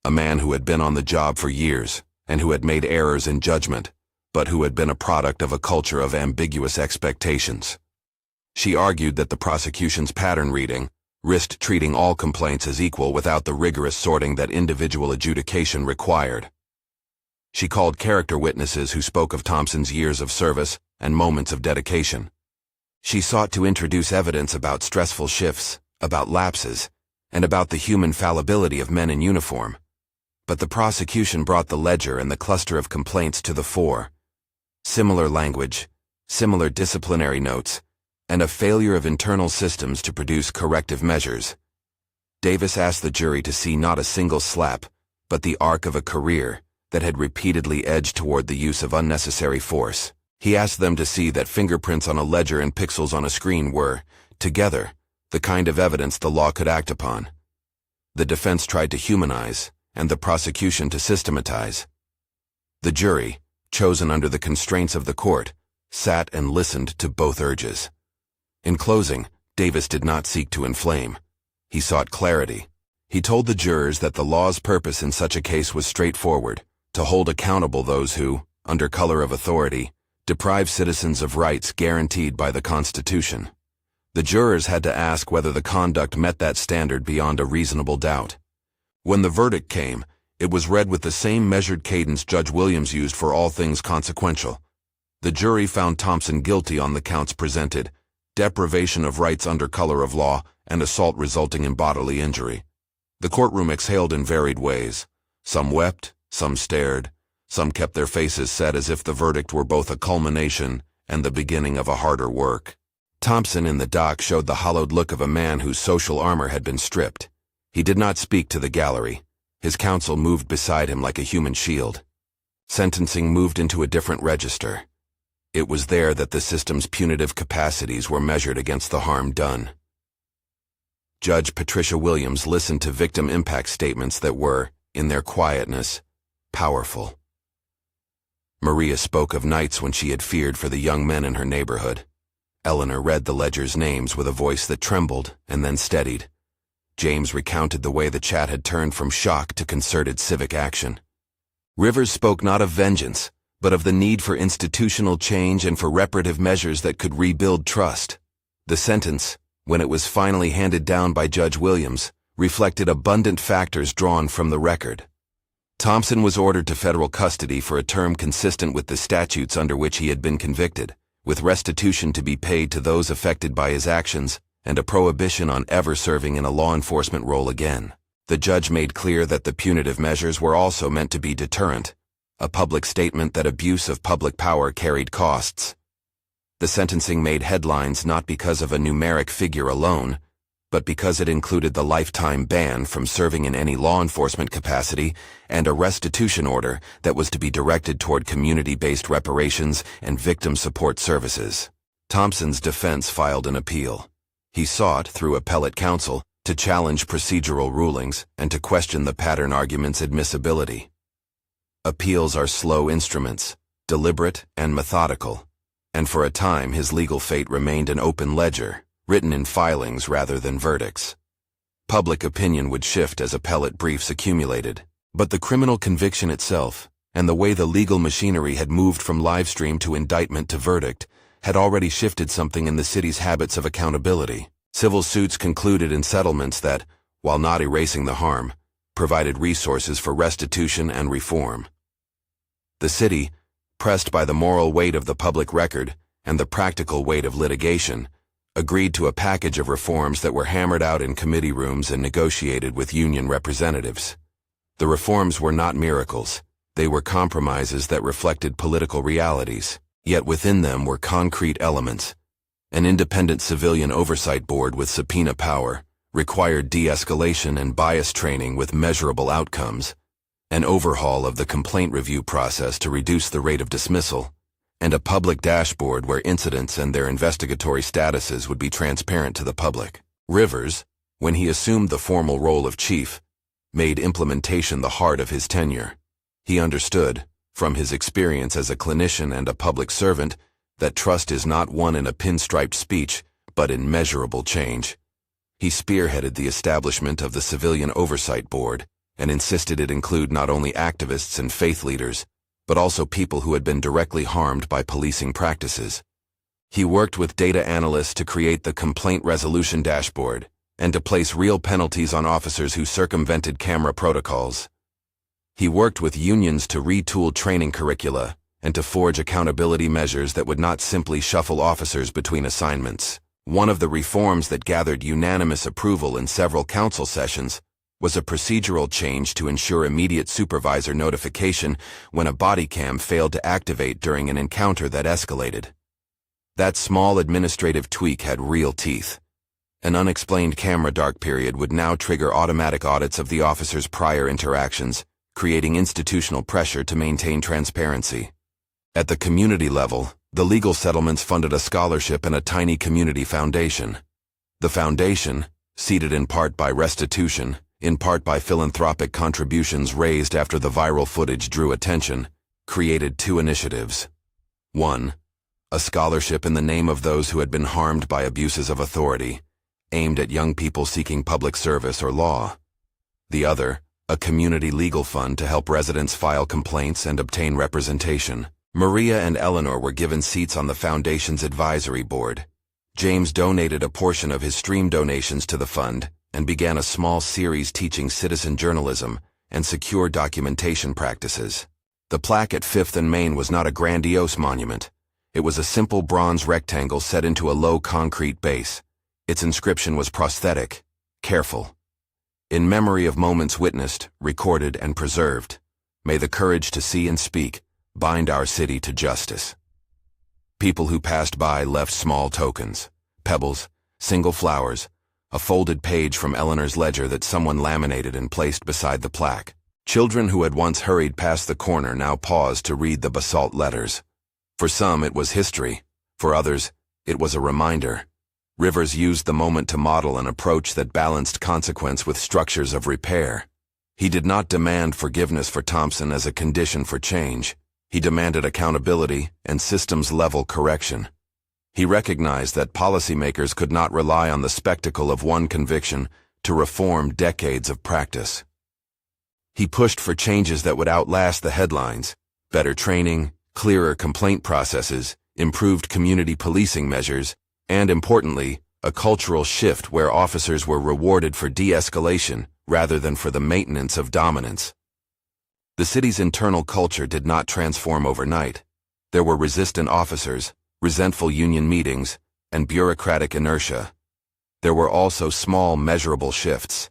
a man who had been on the job for years and who had made errors in judgment, but who had been a product of a culture of ambiguous expectations. She argued that the prosecution's pattern reading risked treating all complaints as equal without the rigorous sorting that individual adjudication required. She called character witnesses who spoke of Thompson's years of service and moments of dedication. She sought to introduce evidence about stressful shifts, about lapses, and about the human fallibility of men in uniform. But the prosecution brought the ledger and the cluster of complaints to the fore. Similar language, similar disciplinary notes, and a failure of internal systems to produce corrective measures. Davis asked the jury to see not a single slap, but the arc of a career that had repeatedly edged toward the use of unnecessary force. He asked them to see that fingerprints on a ledger and pixels on a screen were, together, the kind of evidence the law could act upon. The defense tried to humanize, and the prosecution to systematize. The jury, chosen under the constraints of the court, sat and listened to both urges. In closing, Davis did not seek to inflame. He sought clarity. He told the jurors that the law's purpose in such a case was straightforward, to hold accountable those who, under color of authority, deprive citizens of rights guaranteed by the Constitution. The jurors had to ask whether the conduct met that standard beyond a reasonable doubt. When the verdict came, it was read with the same measured cadence Judge Williams used for all things consequential. The jury found Thompson guilty on the counts presented: deprivation of rights under color of law and assault resulting in bodily injury. The courtroom exhaled in varied ways. Some wept, some stared, some kept their faces set as if the verdict were both a culmination and the beginning of a harder work. Thompson in the dock showed the hollowed look of a man whose social armor had been stripped. He did not speak to the gallery. His counsel moved beside him like a human shield. Sentencing moved into a different register. It was there that the system's punitive capacities were measured against the harm done. Judge Patricia Williams listened to victim impact statements that were, in their quietness, powerful. Maria spoke of nights when she had feared for the young men in her neighborhood. Eleanor read the ledger's names with a voice that trembled and then steadied. James recounted the way the chat had turned from shock to concerted civic action. Rivers spoke not of vengeance, but of the need for institutional change and for reparative measures that could rebuild trust. The sentence, when it was finally handed down by Judge Williams, reflected abundant factors drawn from the record. Thompson was ordered to federal custody for a term consistent with the statutes under which he had been convicted, with restitution to be paid to those affected by his actions, and a prohibition on ever serving in a law enforcement role again. The judge made clear that the punitive measures were also meant to be deterrent, a public statement that abuse of public power carried costs. The sentencing made headlines not because of a numeric figure alone, but because it included the lifetime ban from serving in any law enforcement capacity and a restitution order that was to be directed toward community-based reparations and victim support services. Thompson's defense filed an appeal. He sought, through appellate counsel, to challenge procedural rulings and to question the pattern argument's admissibility. Appeals are slow instruments, deliberate and methodical, and for a time his legal fate remained an open ledger, written in filings rather than verdicts. Public opinion would shift as appellate briefs accumulated, but the criminal conviction itself, and the way the legal machinery had moved from livestream to indictment to verdict, had already shifted something in the city's habits of accountability. Civil suits concluded in settlements that, while not erasing the harm, provided resources for restitution and reform. The city, pressed by the moral weight of the public record and the practical weight of litigation, agreed to a package of reforms that were hammered out in committee rooms and negotiated with union representatives. The reforms were not miracles. They were compromises that reflected political realities, yet within them were concrete elements. An independent civilian oversight board with subpoena power, required de-escalation and bias training with measurable outcomes, an overhaul of the complaint review process to reduce the rate of dismissal, and a public dashboard where incidents and their investigatory statuses would be transparent to the public. Rivers, when he assumed the formal role of chief, made implementation the heart of his tenure. He understood, from his experience as a clinician and a public servant, that trust is not won in a pinstriped speech, but in measurable change. He spearheaded the establishment of the Civilian Oversight Board and insisted it include not only activists and faith leaders, but also people who had been directly harmed by policing practices. He worked with data analysts to create the complaint resolution dashboard and to place real penalties on officers who circumvented camera protocols. He worked with unions to retool training curricula and to forge accountability measures that would not simply shuffle officers between assignments. One of the reforms that gathered unanimous approval in several council sessions was a procedural change to ensure immediate supervisor notification when a body cam failed to activate during an encounter that escalated. That small administrative tweak had real teeth. An unexplained camera dark period would now trigger automatic audits of the officer's prior interactions, creating institutional pressure to maintain transparency. At the community level, the legal settlements funded a scholarship and a tiny community foundation. The foundation, seated in part by restitution, in part by philanthropic contributions raised after the viral footage drew attention, created two initiatives. 1. A scholarship in the name of those who had been harmed by abuses of authority, aimed at young people seeking public service or law. The other, a community legal fund to help residents file complaints and obtain representation. Maria and Eleanor were given seats on the foundation's advisory board. James donated a portion of his stream donations to the fund and began a small series teaching citizen journalism and secure documentation practices. The plaque at 5th and Main was not a grandiose monument. It was a simple bronze rectangle set into a low concrete base. Its inscription was prosthetic, careful. In memory of moments witnessed, recorded, and preserved, may the courage to see and speak bind our city to justice. People who passed by left small tokens. pebbles, single flowers, a folded page from Eleanor's ledger that someone laminated and placed beside the plaque. Children who had once hurried past the corner now paused to read the basalt letters. For some, it was history. For others, it was a reminder. Rivers used the moment to model an approach that balanced consequence with structures of repair. He did not demand forgiveness for Thompson as a condition for change. He demanded accountability and systems-level correction. He recognized that policymakers could not rely on the spectacle of one conviction to reform decades of practice. He pushed for changes that would outlast the headlines: better training, clearer complaint processes, improved community policing measures, and, importantly, a cultural shift where officers were rewarded for de-escalation rather than for the maintenance of dominance. The city's internal culture did not transform overnight. There were resistant officers, resentful union meetings, and bureaucratic inertia. There were also small, measurable shifts: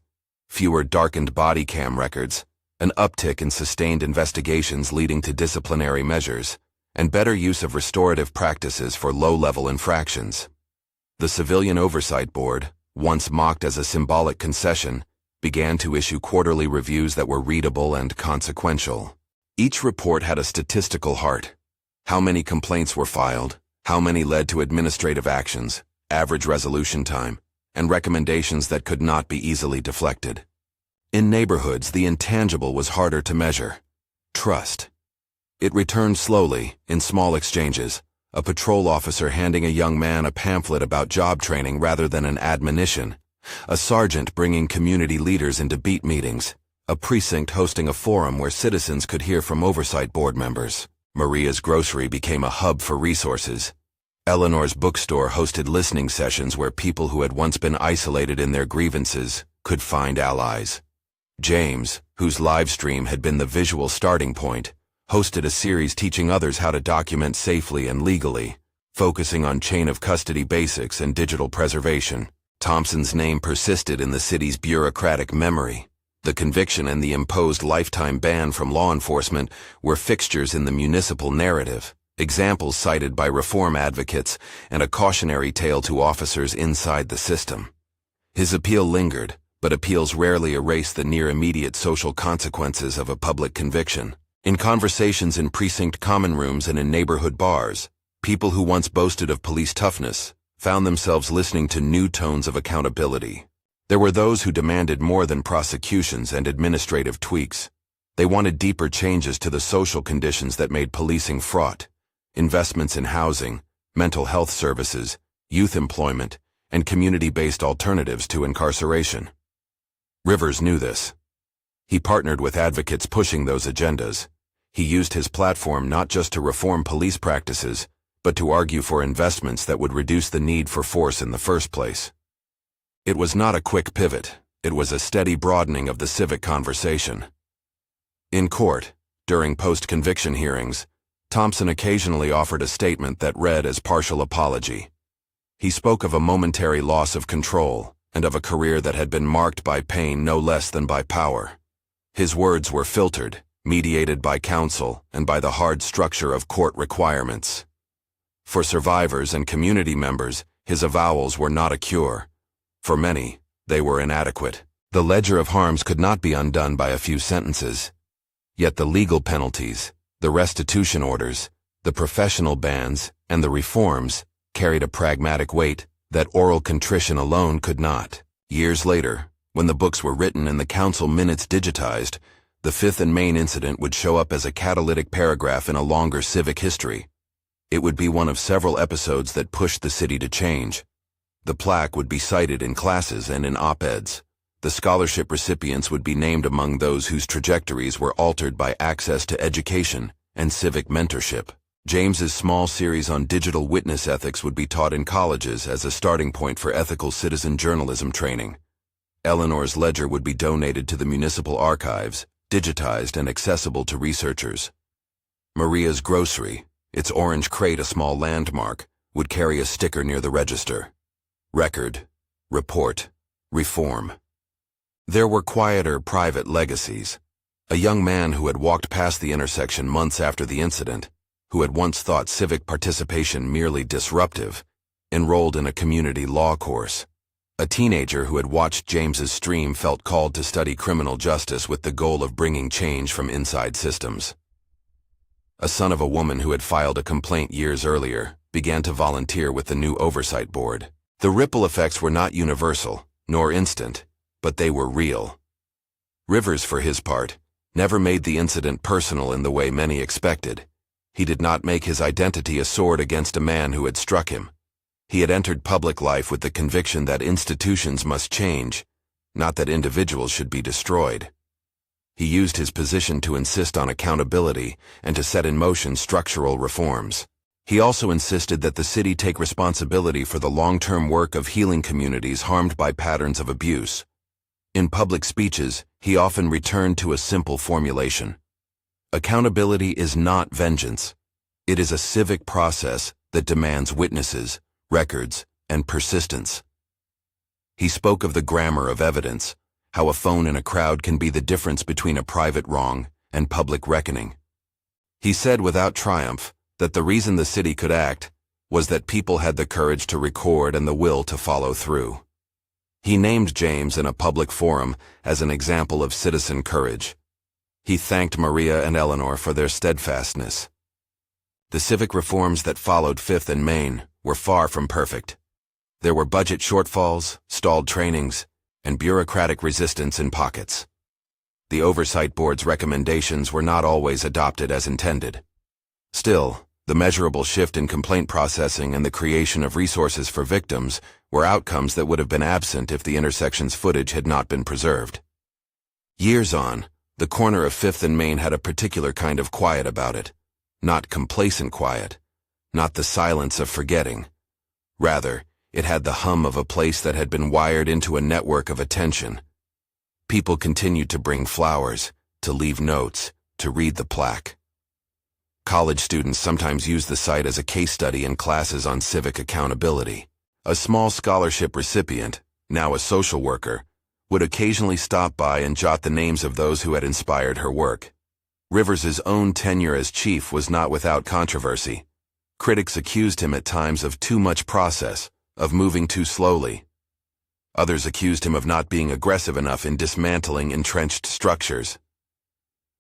fewer darkened body cam records, an uptick in sustained investigations leading to disciplinary measures, and better use of restorative practices for low-level infractions. The Civilian Oversight Board, once mocked as a symbolic concession, began to issue quarterly reviews that were readable and consequential. Each report had a statistical heart: how many complaints were filed, how many led to administrative actions, average resolution time, and recommendations that could not be easily deflected. In neighborhoods, the intangible was harder to measure: trust. It returned slowly, in small exchanges, a patrol officer handing a young man a pamphlet about job training rather than an admonition, a sergeant bringing community leaders into beat meetings, a precinct hosting a forum where citizens could hear from oversight board members. Maria's grocery became a hub for resources. Eleanor's bookstore hosted listening sessions where people who had once been isolated in their grievances could find allies. James, whose live stream had been the visual starting point, hosted a series teaching others how to document safely and legally, focusing on chain of custody basics and digital preservation. Thompson's name persisted in the city's bureaucratic memory. The conviction and the imposed lifetime ban from law enforcement were fixtures in the municipal narrative, examples cited by reform advocates, and a cautionary tale to officers inside the system. His appeal lingered, but appeals rarely erase the near-immediate social consequences of a public conviction. In conversations in precinct common rooms and in neighborhood bars, people who once boasted of police toughness found themselves listening to new tones of accountability. There were those who demanded more than prosecutions and administrative tweaks. They wanted deeper changes to the social conditions that made policing fraught: investments in housing, mental health services, youth employment, and community-based alternatives to incarceration. Rivers knew this. He partnered with advocates pushing those agendas. He used his platform not just to reform police practices, but to argue for investments that would reduce the need for force in the first place. It was not a quick pivot. It was a steady broadening of the civic conversation. In court, during post-conviction hearings, Thompson occasionally offered a statement that read as partial apology. He spoke of a momentary loss of control and of a career that had been marked by pain no less than by power. His words were filtered, mediated by counsel, and by the hard structure of court requirements. For survivors and community members, his avowals were not a cure. For many, they were inadequate. The ledger of harms could not be undone by a few sentences. Yet the legal penalties, the restitution orders, the professional bans, and the reforms carried a pragmatic weight that oral contrition alone could not. Years later, when the books were written and the council minutes digitized, the fifth and main incident would show up as a catalytic paragraph in a longer civic history. It would be one of several episodes that pushed the city to change. The plaque would be cited in classes and in op-eds. The scholarship recipients would be named among those whose trajectories were altered by access to education and civic mentorship. James's small series on digital witness ethics would be taught in colleges as a starting point for ethical citizen journalism training. Eleanor's ledger would be donated to the municipal archives, digitized and accessible to researchers. Maria's grocery, its orange crate a small landmark, would carry a sticker near the register. Record, report, reform. There were quieter, private legacies. A young man who had walked past the intersection months after the incident, who had once thought civic participation merely disruptive, enrolled in a community law course. A teenager who had watched James's stream felt called to study criminal justice with the goal of bringing change from inside systems. A son of a woman who had filed a complaint years earlier began to volunteer with the new oversight board. The ripple effects were not universal, nor instant, but they were real. Rivers, for his part, never made the incident personal in the way many expected. He did not make his identity a sword against a man who had struck him. He had entered public life with the conviction that institutions must change, not that individuals should be destroyed. He used his position to insist on accountability and to set in motion structural reforms. He also insisted that the city take responsibility for the long-term work of healing communities harmed by patterns of abuse. In public speeches, he often returned to a simple formulation. Accountability is not vengeance. It is a civic process that demands witnesses, records, and persistence. He spoke of the grammar of evidence, how a phone in a crowd can be the difference between a private wrong and public reckoning. He said without triumph that the reason the city could act was that people had the courage to record and the will to follow through. He named James in a public forum as an example of citizen courage. He thanked Maria and Eleanor for their steadfastness. The civic reforms that followed 5th and Main were far from perfect. There were budget shortfalls, stalled trainings, and bureaucratic resistance in pockets. The Oversight Board's recommendations were not always adopted as intended. Still, the measurable shift in complaint processing and the creation of resources for victims were outcomes that would have been absent if the intersection's footage had not been preserved. Years on, the corner of 5th and Main had a particular kind of quiet about it. Not complacent quiet, not the silence of forgetting. Rather, it had the hum of a place that had been wired into a network of attention. People continued to bring flowers, to leave notes, to read the plaque. College students sometimes used the site as a case study in classes on civic accountability. A small scholarship recipient, now a social worker, would occasionally stop by and jot the names of those who had inspired her work. Rivers's own tenure as chief was not without controversy. Critics accused him at times of too much process, of moving too slowly. Others accused him of not being aggressive enough in dismantling entrenched structures.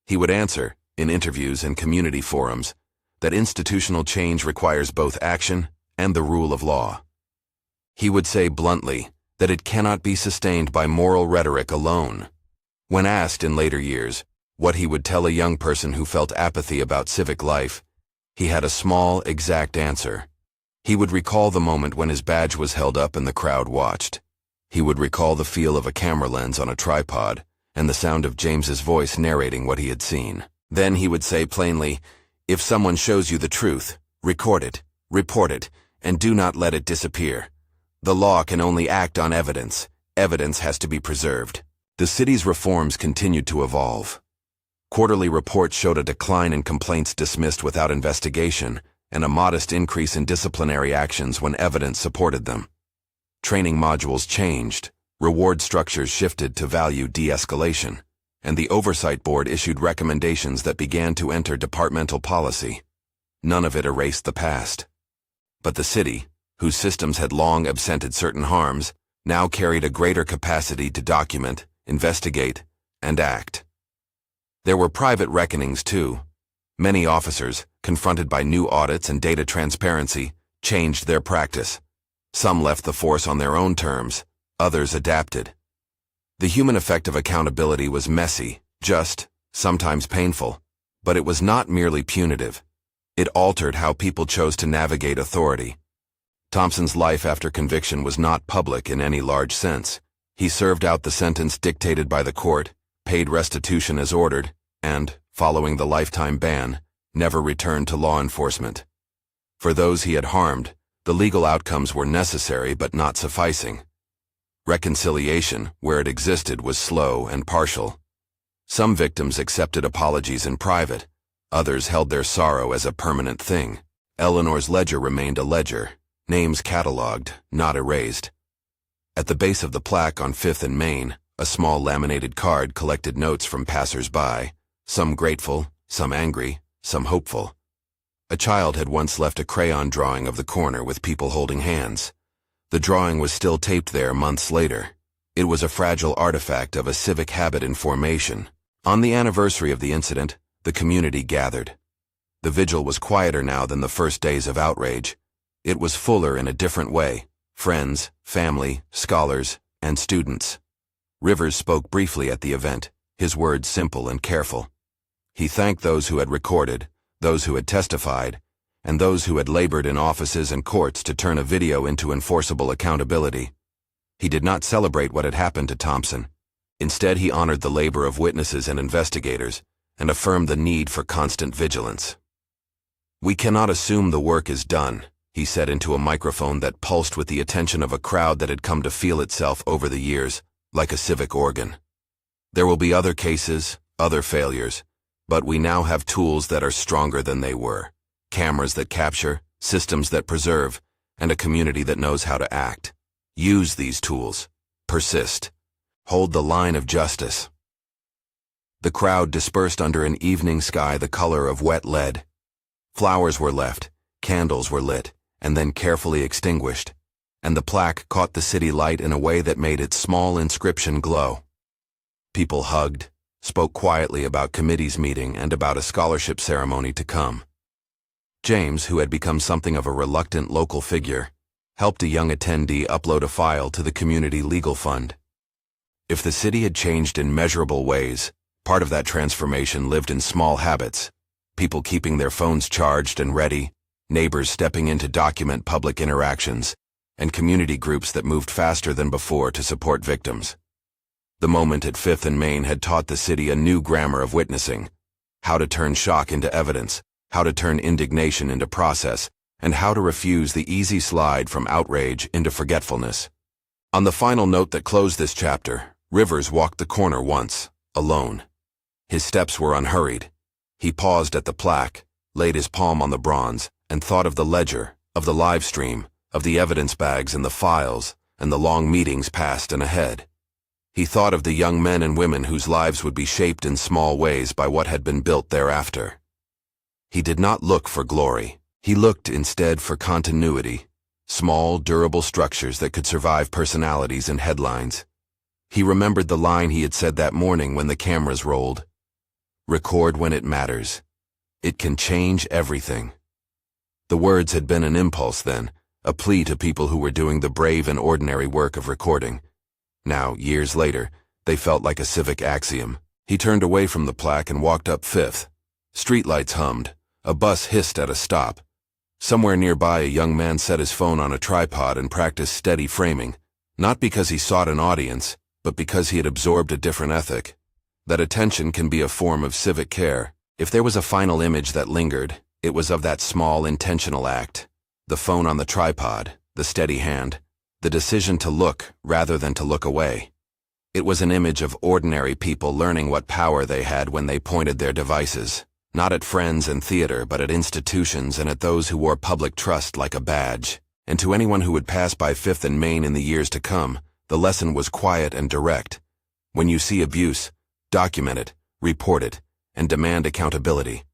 He would answer, in interviews and community forums, that institutional change requires both action and the rule of law. He would say bluntly that it cannot be sustained by moral rhetoric alone. When asked in later years what he would tell a young person who felt apathy about civic life, he had a small, exact answer. He would recall the moment when his badge was held up and the crowd watched. He would recall the feel of a camera lens on a tripod and the sound of James's voice narrating what he had seen. Then he would say plainly, "If someone shows you the truth, record it, report it, and do not let it disappear. The law can only act on evidence. Evidence has to be preserved." The city's reforms continued to evolve. Quarterly reports showed a decline in complaints dismissed without investigation and a modest increase in disciplinary actions when evidence supported them. Training modules changed, reward structures shifted to value de-escalation, and the Oversight Board issued recommendations that began to enter departmental policy. None of it erased the past. But the city, whose systems had long absented certain harms, now carried a greater capacity to document, investigate, and act. There were private reckonings, too. Many officers, confronted by new audits and data transparency, changed their practice. Some left the force on their own terms, others adapted. The human effect of accountability was messy, just, sometimes painful, but it was not merely punitive. It altered how people chose to navigate authority. Thompson's life after conviction was not public in any large sense. He served out the sentence dictated by the court, paid restitution as ordered, and, following the lifetime ban, never returned to law enforcement. For those he had harmed, the legal outcomes were necessary but not sufficing. Reconciliation, where it existed, was slow and partial. Some victims accepted apologies in private, others held their sorrow as a permanent thing. Eleanor's ledger remained a ledger, names cataloged, not erased. At the base of the plaque on 5th and Main, a small laminated card collected notes from passers-by, some grateful, some angry, some hopeful. A child had once left a crayon drawing of the corner with people holding hands. The drawing was still taped there months later. It was a fragile artifact of a civic habit in formation. On the anniversary of the incident, the community gathered. The vigil was quieter now than the first days of outrage. It was fuller in a different way. Friends, family, scholars, and students. Rivers spoke briefly at the event, his words simple and careful. He thanked those who had recorded, those who had testified, and those who had labored in offices and courts to turn a video into enforceable accountability. He did not celebrate what had happened to Thompson. Instead, he honored the labor of witnesses and investigators and affirmed the need for constant vigilance. "We cannot assume the work is done," he said into a microphone that pulsed with the attention of a crowd that had come to feel itself over the years, like a civic organ. "There will be other cases, other failures, but we now have tools that are stronger than they were. Cameras that capture, systems that preserve, and a community that knows how to act. Use these tools. Persist. Hold the line of justice." The crowd dispersed under an evening sky the color of wet lead. Flowers were left, candles were lit, and then carefully extinguished, and the plaque caught the city light in a way that made its small inscription glow. People hugged, spoke quietly about committees meeting and about a scholarship ceremony to come. James, who had become something of a reluctant local figure, helped a young attendee upload a file to the community legal fund. If the city had changed in measurable ways, part of that transformation lived in small habits. People keeping their phones charged and ready, neighbors stepping in to document public interactions, and community groups that moved faster than before to support victims. The moment at 5th and Main had taught the city a new grammar of witnessing, how to turn shock into evidence, how to turn indignation into process, and how to refuse the easy slide from outrage into forgetfulness. On the final note that closed this chapter, Rivers walked the corner once, alone. His steps were unhurried. He paused at the plaque, laid his palm on the bronze, and thought of the ledger, of the live stream, of the evidence bags and the files, and the long meetings past and ahead. He thought of the young men and women whose lives would be shaped in small ways by what had been built thereafter. He did not look for glory. He looked instead for continuity, small, durable structures that could survive personalities and headlines. He remembered the line he had said that morning when the cameras rolled. "Record when it matters. It can change everything." The words had been an impulse then, a plea to people who were doing the brave and ordinary work of recording. Now, years later, they felt like a civic axiom. He turned away from the plaque and walked up 5th. Streetlights hummed. A bus hissed at a stop. Somewhere nearby, a young man set his phone on a tripod and practiced steady framing, not because he sought an audience, but because he had absorbed a different ethic. That attention can be a form of civic care. If there was a final image that lingered, it was of that small, intentional act. The phone on the tripod, the steady hand, the decision to look rather than to look away. It was an image of ordinary people learning what power they had when they pointed their devices, not at friends and theater, but at institutions and at those who wore public trust like a badge. And to anyone who would pass by 5th and Main in the years to come, the lesson was quiet and direct. When you see abuse, document it, report it, and demand accountability.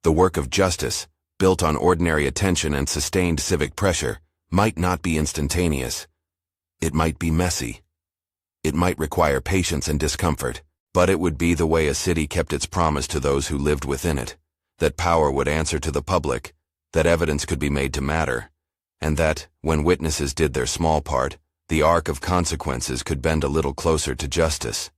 The work of justice, built on ordinary attention and sustained civic pressure, might not be instantaneous. It might be messy. It might require patience and discomfort, but it would be the way a city kept its promise to those who lived within it, that power would answer to the public, that evidence could be made to matter, and that, when witnesses did their small part, the arc of consequences could bend a little closer to justice.